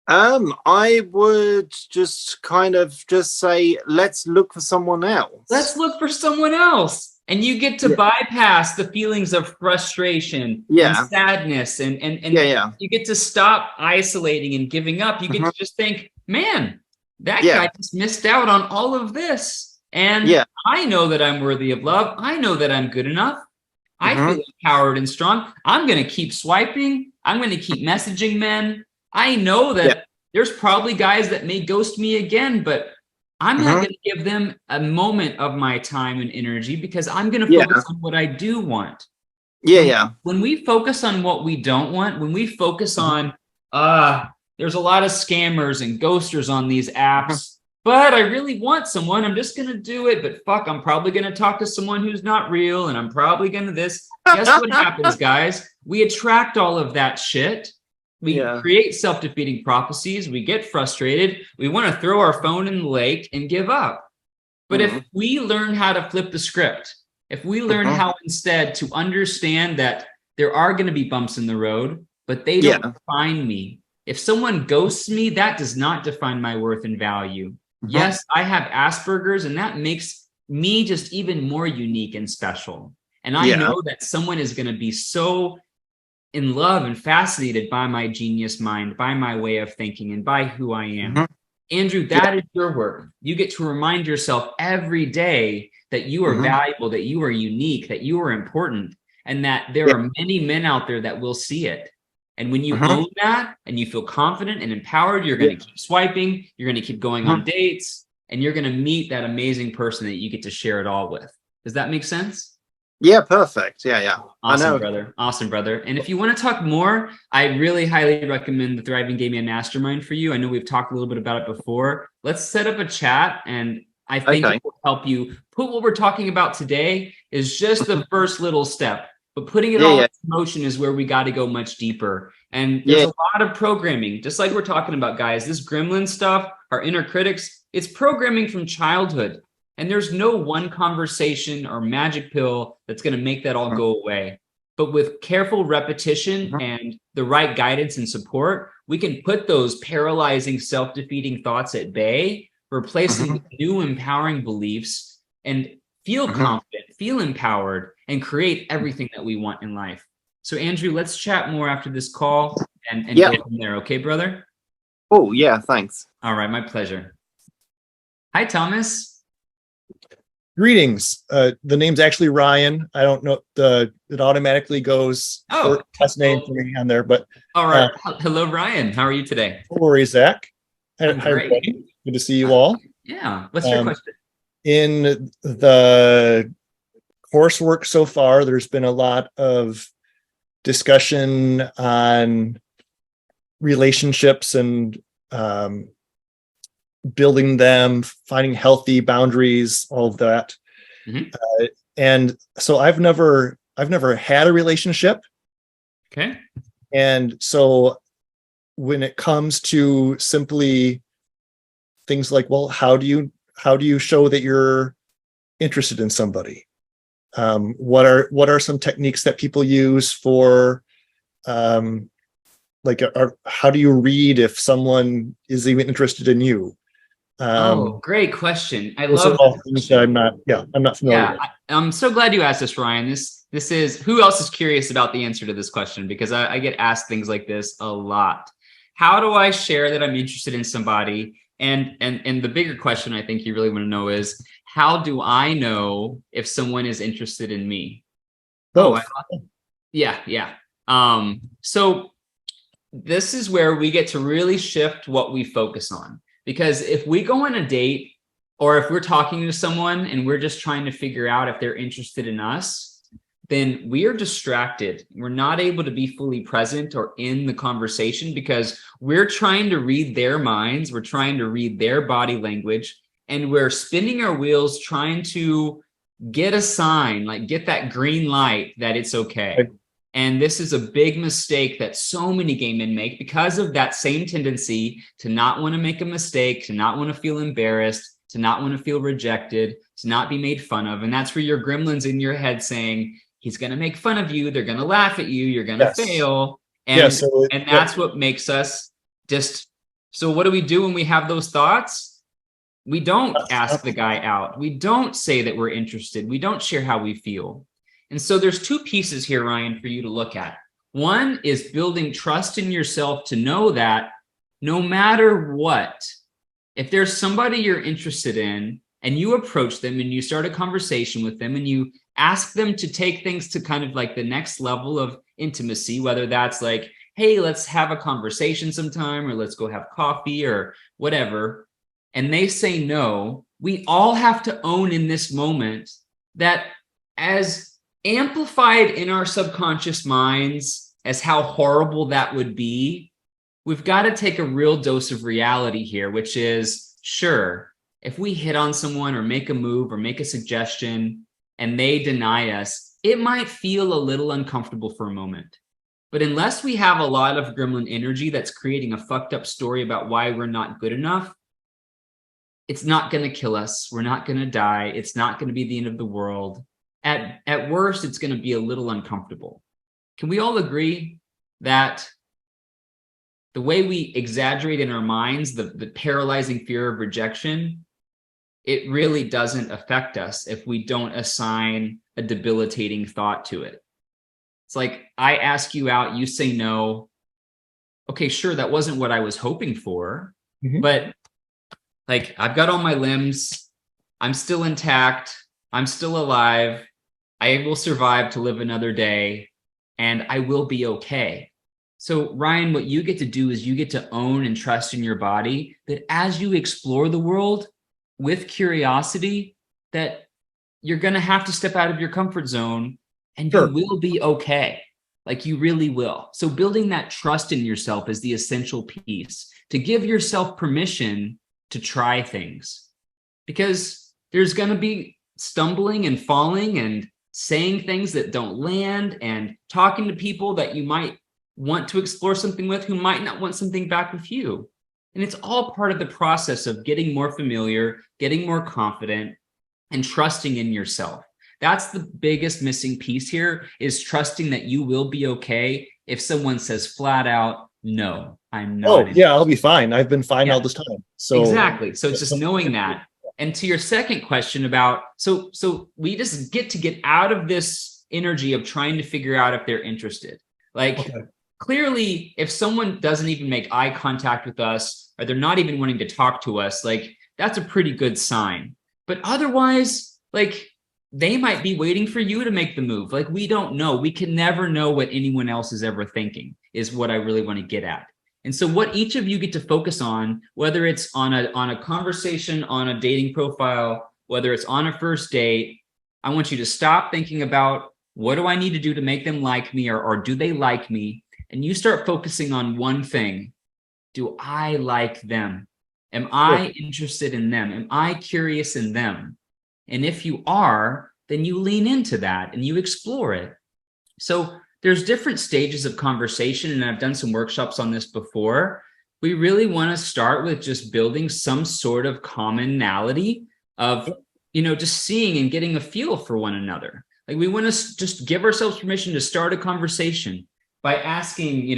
I would just kind of just say, let's look for someone else. Let's look for someone else. And you get to bypass the feelings of frustration and sadness and you get to stop isolating and giving up. You get to just think, man, that guy just missed out on all of this. And I know that I'm worthy of love. I know that I'm good enough. I feel empowered and strong. I'm going to keep swiping. I'm going to keep messaging men. I know that there's probably guys that may ghost me again, but I'm not going to give them a moment of my time and energy, because I'm going to focus on what I do want. When we focus on what we don't want, when we focus on, there's a lot of scammers and ghosters on these apps, but I really want someone, I'm just going to do it. But fuck, I'm probably going to talk to someone who's not real. And I'm probably going to this. Guess what happens, guys? We attract all of that shit. We create self-defeating prophecies. We get frustrated. We want to throw our phone in the lake and give up. But if we learn how to flip the script, if we learn how instead to understand that there are going to be bumps in the road, but they don't define me. If someone ghosts me, that does not define my worth and value. Yes, I have Asperger's, and that makes me just even more unique and special. And I know that someone is going to be so in love and fascinated by my genius mind, by my way of thinking, and by who I am. Andrew, that is your work. You get to remind yourself every day that you are valuable, that you are unique, that you are important, and that there are many men out there that will see it. And when you own that and you feel confident and empowered, you're going to keep swiping, you're going to keep going on dates, and you're going to meet that amazing person that you get to share it all with. Does that make sense? Yeah, perfect. Awesome, brother. Awesome, brother. And if you want to talk more, I really highly recommend the Thriving Gay Man Mastermind for you. I know we've talked a little bit about it before. Let's set up a chat, and I think it will help you put what we're talking about today is just the first little step. But putting it all into motion is where we got to go much deeper. And there's a lot of programming, just like we're talking about, guys. This gremlin stuff, our inner critics, it's programming from childhood. And there's no one conversation or magic pill that's going to make that all go away. but with careful repetition and the right guidance and support, we can put those paralyzing, self-defeating thoughts at bay, replacing with new empowering beliefs, and feel confident, feel empowered, and create everything that we want in life. So Andrew, let's chat more after this call and go from there. Okay, brother? Oh, yeah, thanks. All right, my pleasure. Hi, Thomas. Greetings. The name's actually Ryan. I don't know, it automatically goes last name for me on there, but all right. Hello, Ryan. How are you today? no worries, Zach. Hi, I'm great. everybody. Good to see you all. Yeah. What's your question? In the coursework so far, there's been a lot of discussion on relationships and building them, finding healthy boundaries, all of that. And so I've never had a relationship. Okay. And so when it comes to simply things like, well, how do you show that you're interested in somebody? What are some techniques that people use for how do you read if someone is even interested in you? Great question. I those love are all things that I'm not familiar with. I'm so glad you asked this, Ryan. This is, who else is curious about the answer to this question? Because I get asked things like this a lot. How do I share that I'm interested in somebody? And the bigger question I think you really want to know is, how do I know if someone is interested in me? Both. Yeah. So this is where we get to really shift what we focus on. Because if we go on a date, or if we're talking to someone and we're just trying to figure out if they're interested in us, then we are distracted. We're not able to be fully present or in the conversation because we're trying to read their minds. We're trying to read their body language, and we're spinning our wheels trying to get a sign, like get that green light that it's okay. Right. And this is a big mistake that so many gay men make because of that same tendency to not want to make a mistake, to not want to feel embarrassed, to not want to feel rejected, to not be made fun of. And that's where your gremlins in your head saying, he's going to make fun of you. They're going to laugh at you. You're going to fail. And, and that's what makes us so what do we do when we have those thoughts? We don't ask the guy out. We don't say that we're interested. We don't share how we feel. And so there's two pieces here, Ryan, for you to look at. One is building trust in yourself to know that no matter what, if there's somebody you're interested in and you approach them and you start a conversation with them and you ask them to take things to kind of like the next level of intimacy, whether that's like, hey, let's have a conversation sometime, or let's go have coffee or whatever, and they say no, we all have to own in this moment that as amplified in our subconscious minds as how horrible that would be, we've got to take a real dose of reality here, which is, sure, if we hit on someone or make a move or make a suggestion and they deny us, it might feel a little uncomfortable for a moment. But unless we have a lot of gremlin energy that's creating a fucked up story about why we're not good enough, it's not going to kill us. We're not going to die. It's not going to be the end of the world. At worst, it's going to be a little uncomfortable. Can we all agree that the way we exaggerate in our minds the paralyzing fear of rejection, it really doesn't affect us if we don't assign a debilitating thought to it? It's like, I ask you out, you say no. Okay, sure, that wasn't what I was hoping for, but like, I've got all my limbs, I'm still intact, I'm still alive, I will survive to live another day, and I will be okay. So Ryan, what you get to do is you get to own and trust in your body that as you explore the world with curiosity, that you're going to have to step out of your comfort zone, and you will be okay. Like, you really will. So building that trust in yourself is the essential piece to give yourself permission to try things, because there's going to be stumbling and falling and saying things that don't land and talking to people that you might want to explore something with who might not want something back with you. And it's all part of the process of getting more familiar, getting more confident, and trusting in yourself. That's the biggest missing piece here, is trusting that you will be okay if someone says flat out, no, I'm not. Oh, yeah, I'll be fine. I've been fine Yeah. all this time. So exactly. So it's just knowing that. And to your second question about, so we just get out of this energy of trying to figure out if they're interested. Like, okay. clearly, if someone doesn't even make eye contact with us, or they're not even wanting to talk to us, like, that's a pretty good sign. But otherwise, like, they might be waiting for you to make the move. Like, we don't know. We can never know what anyone else is ever thinking, is what I really want to get at. And so what each of you get to focus on, whether it's on a conversation, on a dating profile, whether it's on a first date, I want you to stop thinking about, what do I need to do to make them like me, or do they like me? And you start focusing on one thing. Do I like them? Am I interested in them? Am I curious in them? And if you are, then you lean into that and you explore it. So there's different stages of conversation, and I've done some workshops on this before. We really want to start with just building some sort of commonality of, just seeing and getting a feel for one another. Like, we want to just give ourselves permission to start a conversation by asking,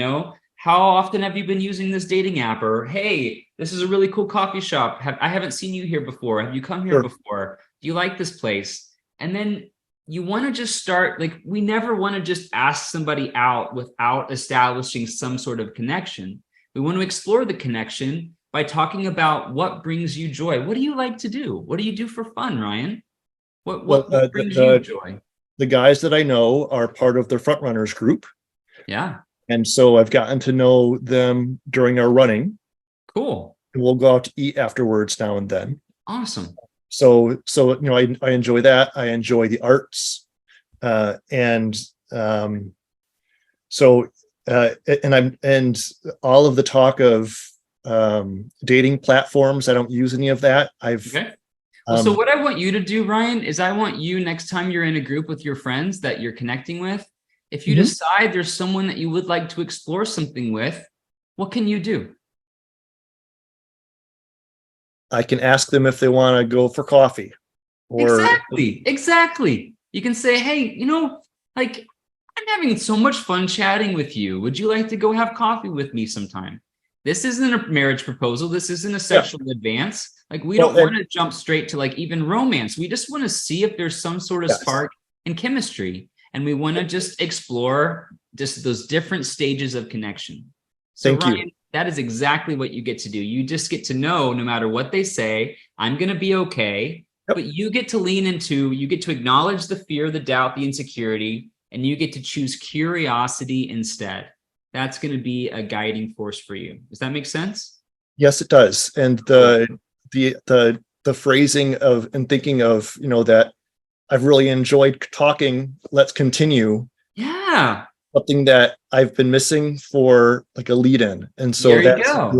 how often have you been using this dating app? Or, hey, this is a really cool coffee shop. I haven't seen you here before. Have you come here before? Do you like this place? And then you want to just start, like, we never want to just ask somebody out without establishing some sort of connection. We want to explore the connection by talking about what brings you joy. What do you like to do? What do you do for fun, Ryan? What brings you joy? The guys that I know are part of the front runners group. Yeah. And so I've gotten to know them during our running. Cool. And we'll go out to eat afterwards now and then. Awesome. So I enjoy that. I enjoy the arts, and all of the talk of dating platforms. I don't use any of that. Okay. Well, so what I want you to do, Ryan, is I want you, next time you're in a group with your friends that you're connecting with, if you decide there's someone that you would like to explore something with, what can you do? I can ask them if they want to go for coffee. Or Exactly. You can say, hey, like, I'm having so much fun chatting with you. Would you like to go have coffee with me sometime? This isn't a marriage proposal. This isn't a sexual advance. Like, we don't want to jump straight to, like, even romance. We just want to see if there's some sort of spark and chemistry. And we want to just explore just those different stages of connection. So Ryan, that is exactly what you get to do. You just get to know, no matter what they say, I'm going to be okay. But you get to lean into, you get to acknowledge the fear, the doubt, the insecurity, and you get to choose curiosity instead. That's going to be a guiding force for you. Does that make sense? Yes, it does. And the phrasing of and thinking of, that I've really enjoyed talking. Let's continue. Yeah. Something that I've been missing for, like, a lead in. And so that's a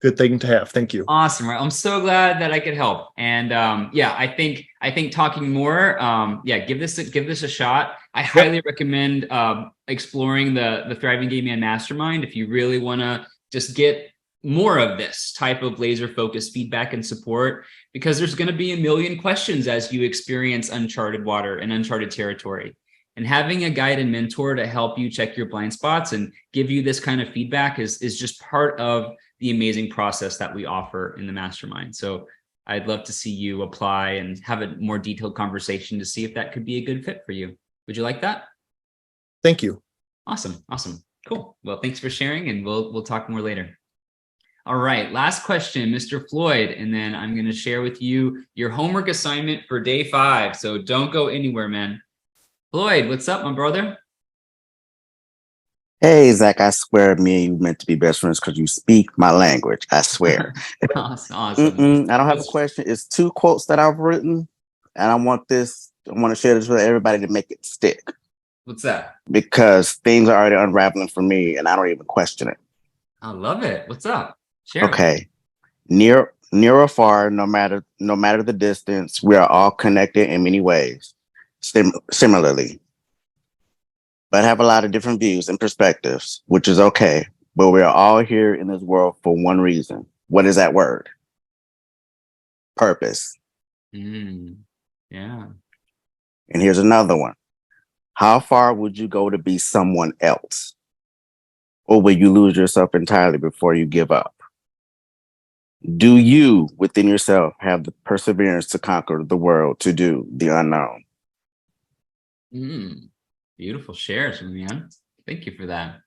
good thing to have. Thank you. Awesome. I'm so glad that I could help. And I think talking more, give this a shot. I highly recommend exploring the Thriving Gay Man Mastermind if you really want to just get more of this type of laser focused feedback and support, because there's going to be a million questions as you experience uncharted water and uncharted territory. And having a guide and mentor to help you check your blind spots and give you this kind of feedback is just part of the amazing process that we offer in the mastermind. So I'd love to see you apply and have a more detailed conversation to see if that could be a good fit for you. Would you like that? Thank you. Awesome. Cool. Well, thanks for sharing, and we'll talk more later. All right, last question, Mr. Floyd, and then I'm going to share with you your homework assignment for day 5. So don't go anywhere, man. Floyd, what's up, my brother? Hey, Zach, I swear me and you meant to be best friends because you speak my language. I swear. Awesome. I don't have a question. It's 2 quotes that I've written, and I want to share this with everybody to make it stick. What's that? Because things are already unraveling for me, and I don't even question it. I love it. What's up? Share. Okay. Near or far, no matter the distance, we are all connected in many ways. Similarly, but have a lot of different views and perspectives, which is okay. But we are all here in this world for one reason. What is that word? Purpose. Yeah. And here's another one. How far would you go to be someone else? Or will you lose yourself entirely before you give up? Do you, within yourself, have the perseverance to conquer the world, to do the unknown? Beautiful shares, man. Thank you for that.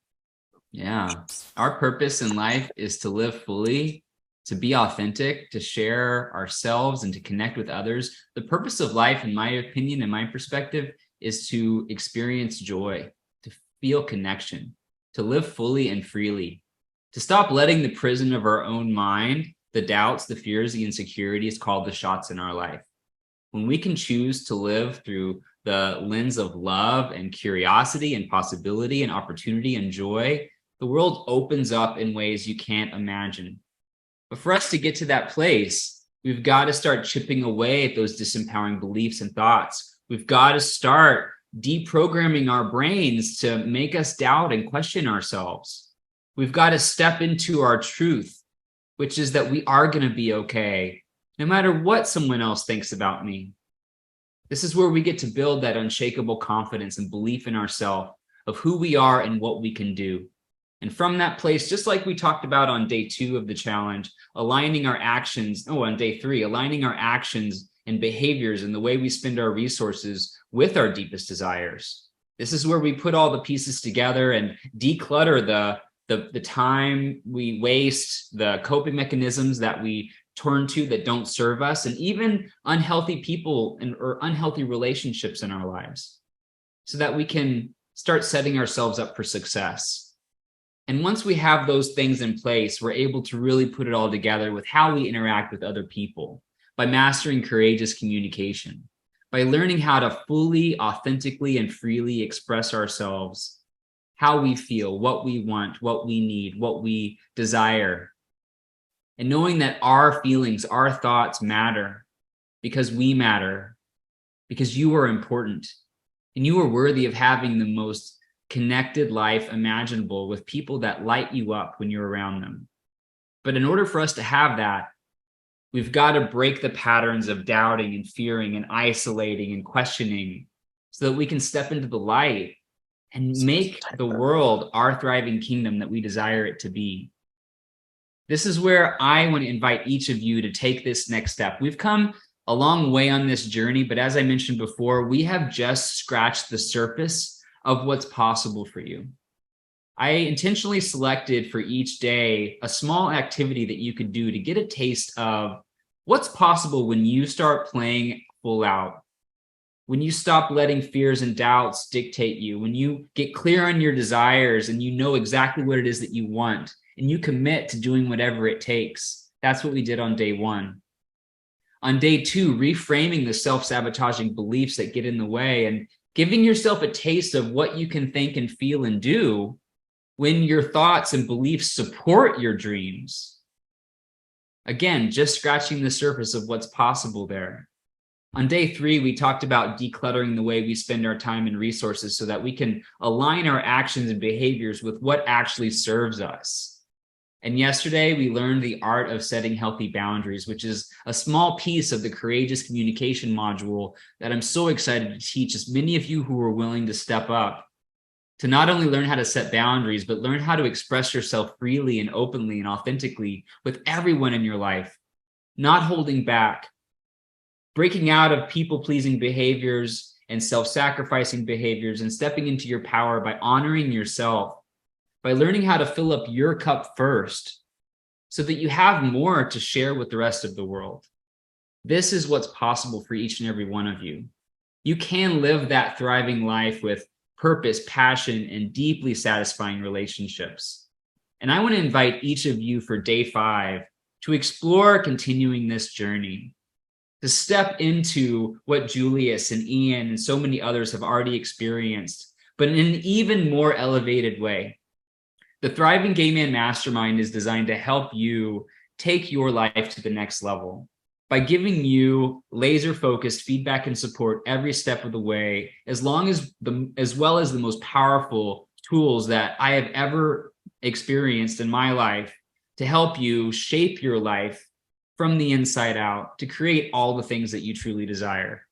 Yeah. Our purpose in life is to live fully, to be authentic, to share ourselves, and to connect with others. The purpose of life, in my opinion and my perspective, is to experience joy, to feel connection, to live fully and freely, to stop letting the prison of our own mind, the doubts, the fears, the insecurities call the shots in our life. When we can choose to live through the lens of love and curiosity and possibility and opportunity and joy, the world opens up in ways you can't imagine. But for us to get to that place, we've got to start chipping away at those disempowering beliefs and thoughts. We've got to start deprogramming our brains to make us doubt and question ourselves. We've got to step into our truth, which is that we are going to be okay, no matter what someone else thinks about me. This is where we get to build that unshakable confidence and belief in ourselves of who we are and what we can do. And from that place, just like we talked about on day 2 of the challenge, aligning our actions, on day 3, aligning our actions and behaviors and the way we spend our resources with our deepest desires. This is where we put all the pieces together and declutter the time we waste, the coping mechanisms that we turn to that don't serve us, and even unhealthy people or unhealthy relationships in our lives, so that we can start setting ourselves up for success. And once we have those things in place, we're able to really put it all together with how we interact with other people, by mastering courageous communication, by learning how to fully, authentically, and freely express ourselves, how we feel, what we want, what we need, what we desire. And knowing that our feelings, our thoughts matter because we matter, because you are important, and you are worthy of having the most connected life imaginable with people that light you up when you're around them. But in order for us to have that, we've got to break the patterns of doubting and fearing and isolating and questioning so that we can step into the light and make the world our thriving kingdom that we desire it to be. This is where I want to invite each of you to take this next step. We've come a long way on this journey, but as I mentioned before, we have just scratched the surface of what's possible for you. I intentionally selected for each day a small activity that you could do to get a taste of what's possible when you start playing full out, when you stop letting fears and doubts dictate you, when you get clear on your desires and you know exactly what it is that you want, and you commit to doing whatever it takes. That's what we did on day 1. On day 2, reframing the self-sabotaging beliefs that get in the way and giving yourself a taste of what you can think and feel and do when your thoughts and beliefs support your dreams. Again, just scratching the surface of what's possible there. On day 3, we talked about decluttering the way we spend our time and resources so that we can align our actions and behaviors with what actually serves us. And yesterday, we learned the art of setting healthy boundaries, which is a small piece of the courageous communication module that I'm so excited to teach as many of you who are willing to step up to not only learn how to set boundaries, but learn how to express yourself freely and openly and authentically with everyone in your life, not holding back, breaking out of people-pleasing behaviors and self-sacrificing behaviors and stepping into your power by honoring yourself, by learning how to fill up your cup first so that you have more to share with the rest of the world. This is what's possible for each and every one of you. You can live that thriving life with purpose, passion, and deeply satisfying relationships. And I want to invite each of you for day 5 to explore continuing this journey, to step into what Julius and Ian and so many others have already experienced, but in an even more elevated way. The Thriving Gay Man Mastermind is designed to help you take your life to the next level by giving you laser-focused feedback and support every step of the way, as well as the most powerful tools that I have ever experienced in my life to help you shape your life from the inside out to create all the things that you truly desire.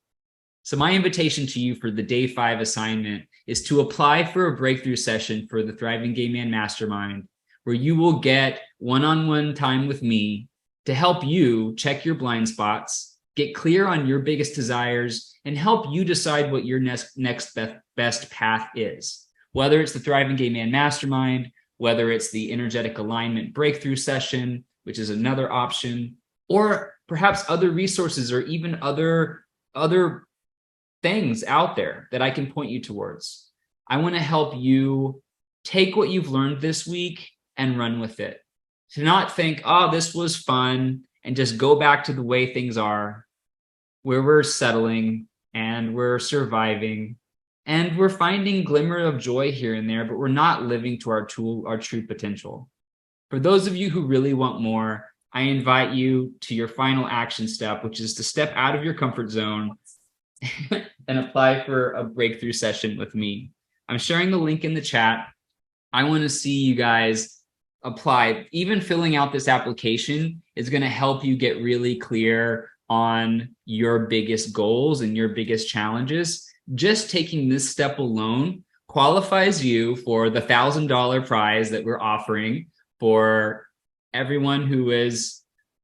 So my invitation to you for the day 5 assignment is to apply for a breakthrough session for the Thriving Gay Man Mastermind, where you will get one-on-one time with me to help you check your blind spots, get clear on your biggest desires, and help you decide what your next best path is. Whether it's the Thriving Gay Man Mastermind, whether it's the Energetic Alignment Breakthrough Session, which is another option, or perhaps other resources or even other things out there that I can point you towards. I want to help you take what you've learned this week and run with it. To not think, oh, this was fun, and just go back to the way things are, where we're settling and we're surviving and we're finding glimmer of joy here and there, but we're not living to our true potential. For those of you who really want more, I invite you to your final action step, which is to step out of your comfort zone and apply for a breakthrough session with me. I'm sharing the link in the chat. I want to see you guys apply. Even filling out this application is going to help you get really clear on your biggest goals and your biggest challenges. Just taking this step alone qualifies you for the $1,000 prize that we're offering for everyone who is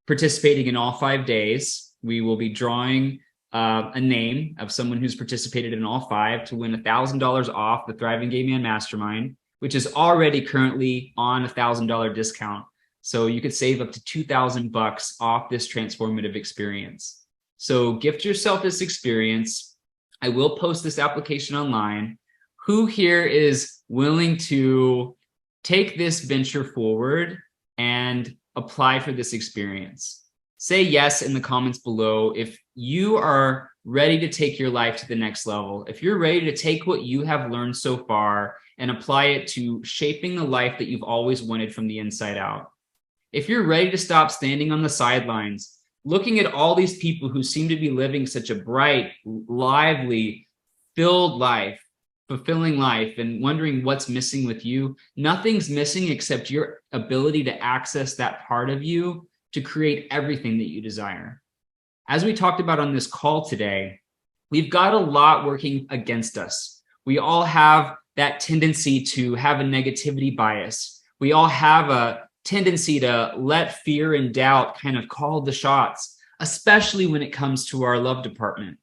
participating in all 5 days. We will be drawing a name of someone who's participated in all 5 to win $1,000 off the Thriving Gay Man Mastermind, which is already currently on $1,000 discount. So you could save up to $2,000 off this transformative experience. So gift yourself this experience. I will post this application online. Who here is willing to take this venture forward and apply for this experience? Say yes in the comments below if you are ready to take your life to the next level. If you're ready to take what you have learned so far and apply it to shaping the life that you've always wanted from the inside out. If you're ready to stop standing on the sidelines, looking at all these people who seem to be living such a bright, lively, filled life, fulfilling life, and wondering what's missing with you, nothing's missing except your ability to access that part of you to create everything that you desire. As we talked about on this call today, we've got a lot working against us. We all have that tendency to have a negativity bias. We all have a tendency to let fear and doubt kind of call the shots, especially when it comes to our love department.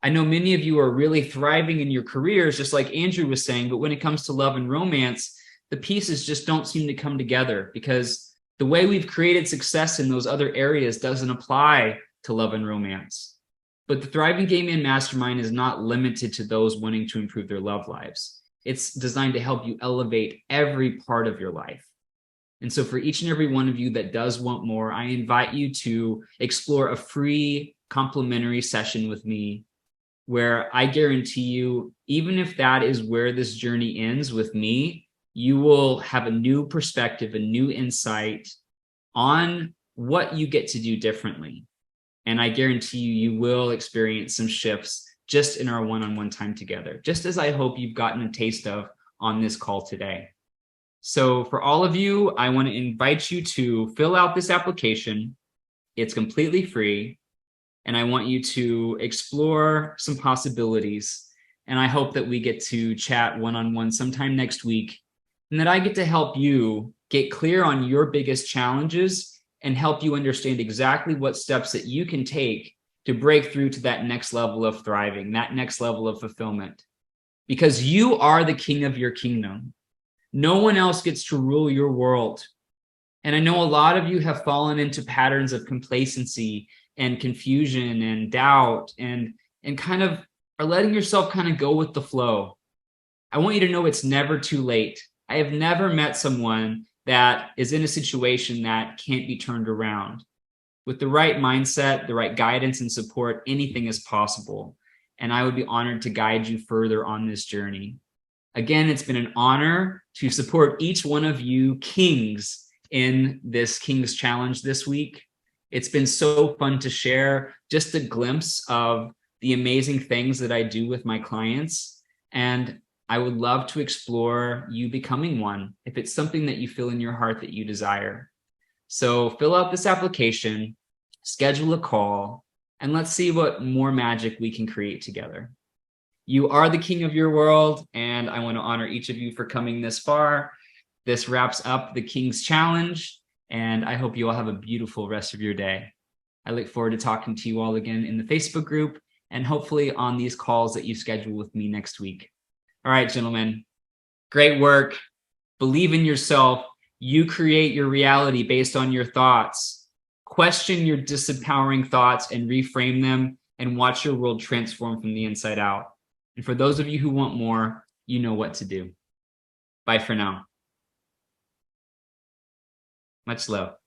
I know many of you are really thriving in your careers, just like Andrew was saying, but when it comes to love and romance, the pieces just don't seem to come together because the way we've created success in those other areas doesn't apply to love and romance. But the Thriving Gay Man Mastermind is not limited to those wanting to improve their love lives. It's designed to help you elevate every part of your life. And so for each and every one of you that does want more, I invite you to explore a free complimentary session with me where I guarantee you, even if that is where this journey ends with me, you will have a new perspective, a new insight on what you get to do differently. And I guarantee you, you will experience some shifts just in our one-on-one time together, just as I hope you've gotten a taste of on this call today. So for all of you, I want to invite you to fill out this application. It's completely free. And I want you to explore some possibilities. And I hope that we get to chat one-on-one sometime next week, and that I get to help you get clear on your biggest challenges and help you understand exactly what steps that you can take to break through to that next level of thriving, that next level of fulfillment. Because you are the king of your kingdom. No one else gets to rule your world. And I know a lot of you have fallen into patterns of complacency and confusion and doubt and kind of are letting yourself kind of go with the flow. I want you to know it's never too late. I have never met someone that is in a situation that can't be turned around. With the right mindset, the right guidance and support, anything is possible. And I would be honored to guide you further on this journey. Again, it's been an honor to support each one of you kings in this King's Challenge this week. It's been so fun to share just a glimpse of the amazing things that I do with my clients. And I would love to explore you becoming one if it's something that you feel in your heart that you desire. So fill out this application, schedule a call, and let's see what more magic we can create together. You are the king of your world, and I want to honor each of you for coming this far. This wraps up the King's Challenge, and I hope you all have a beautiful rest of your day. I look forward to talking to you all again in the Facebook group and hopefully on these calls that you schedule with me next week. All right, gentlemen, great work. Believe in yourself. You create your reality based on your thoughts. Question your disempowering thoughts and reframe them, and watch your world transform from the inside out. And for those of you who want more, you know what to do. Bye for now. Much love.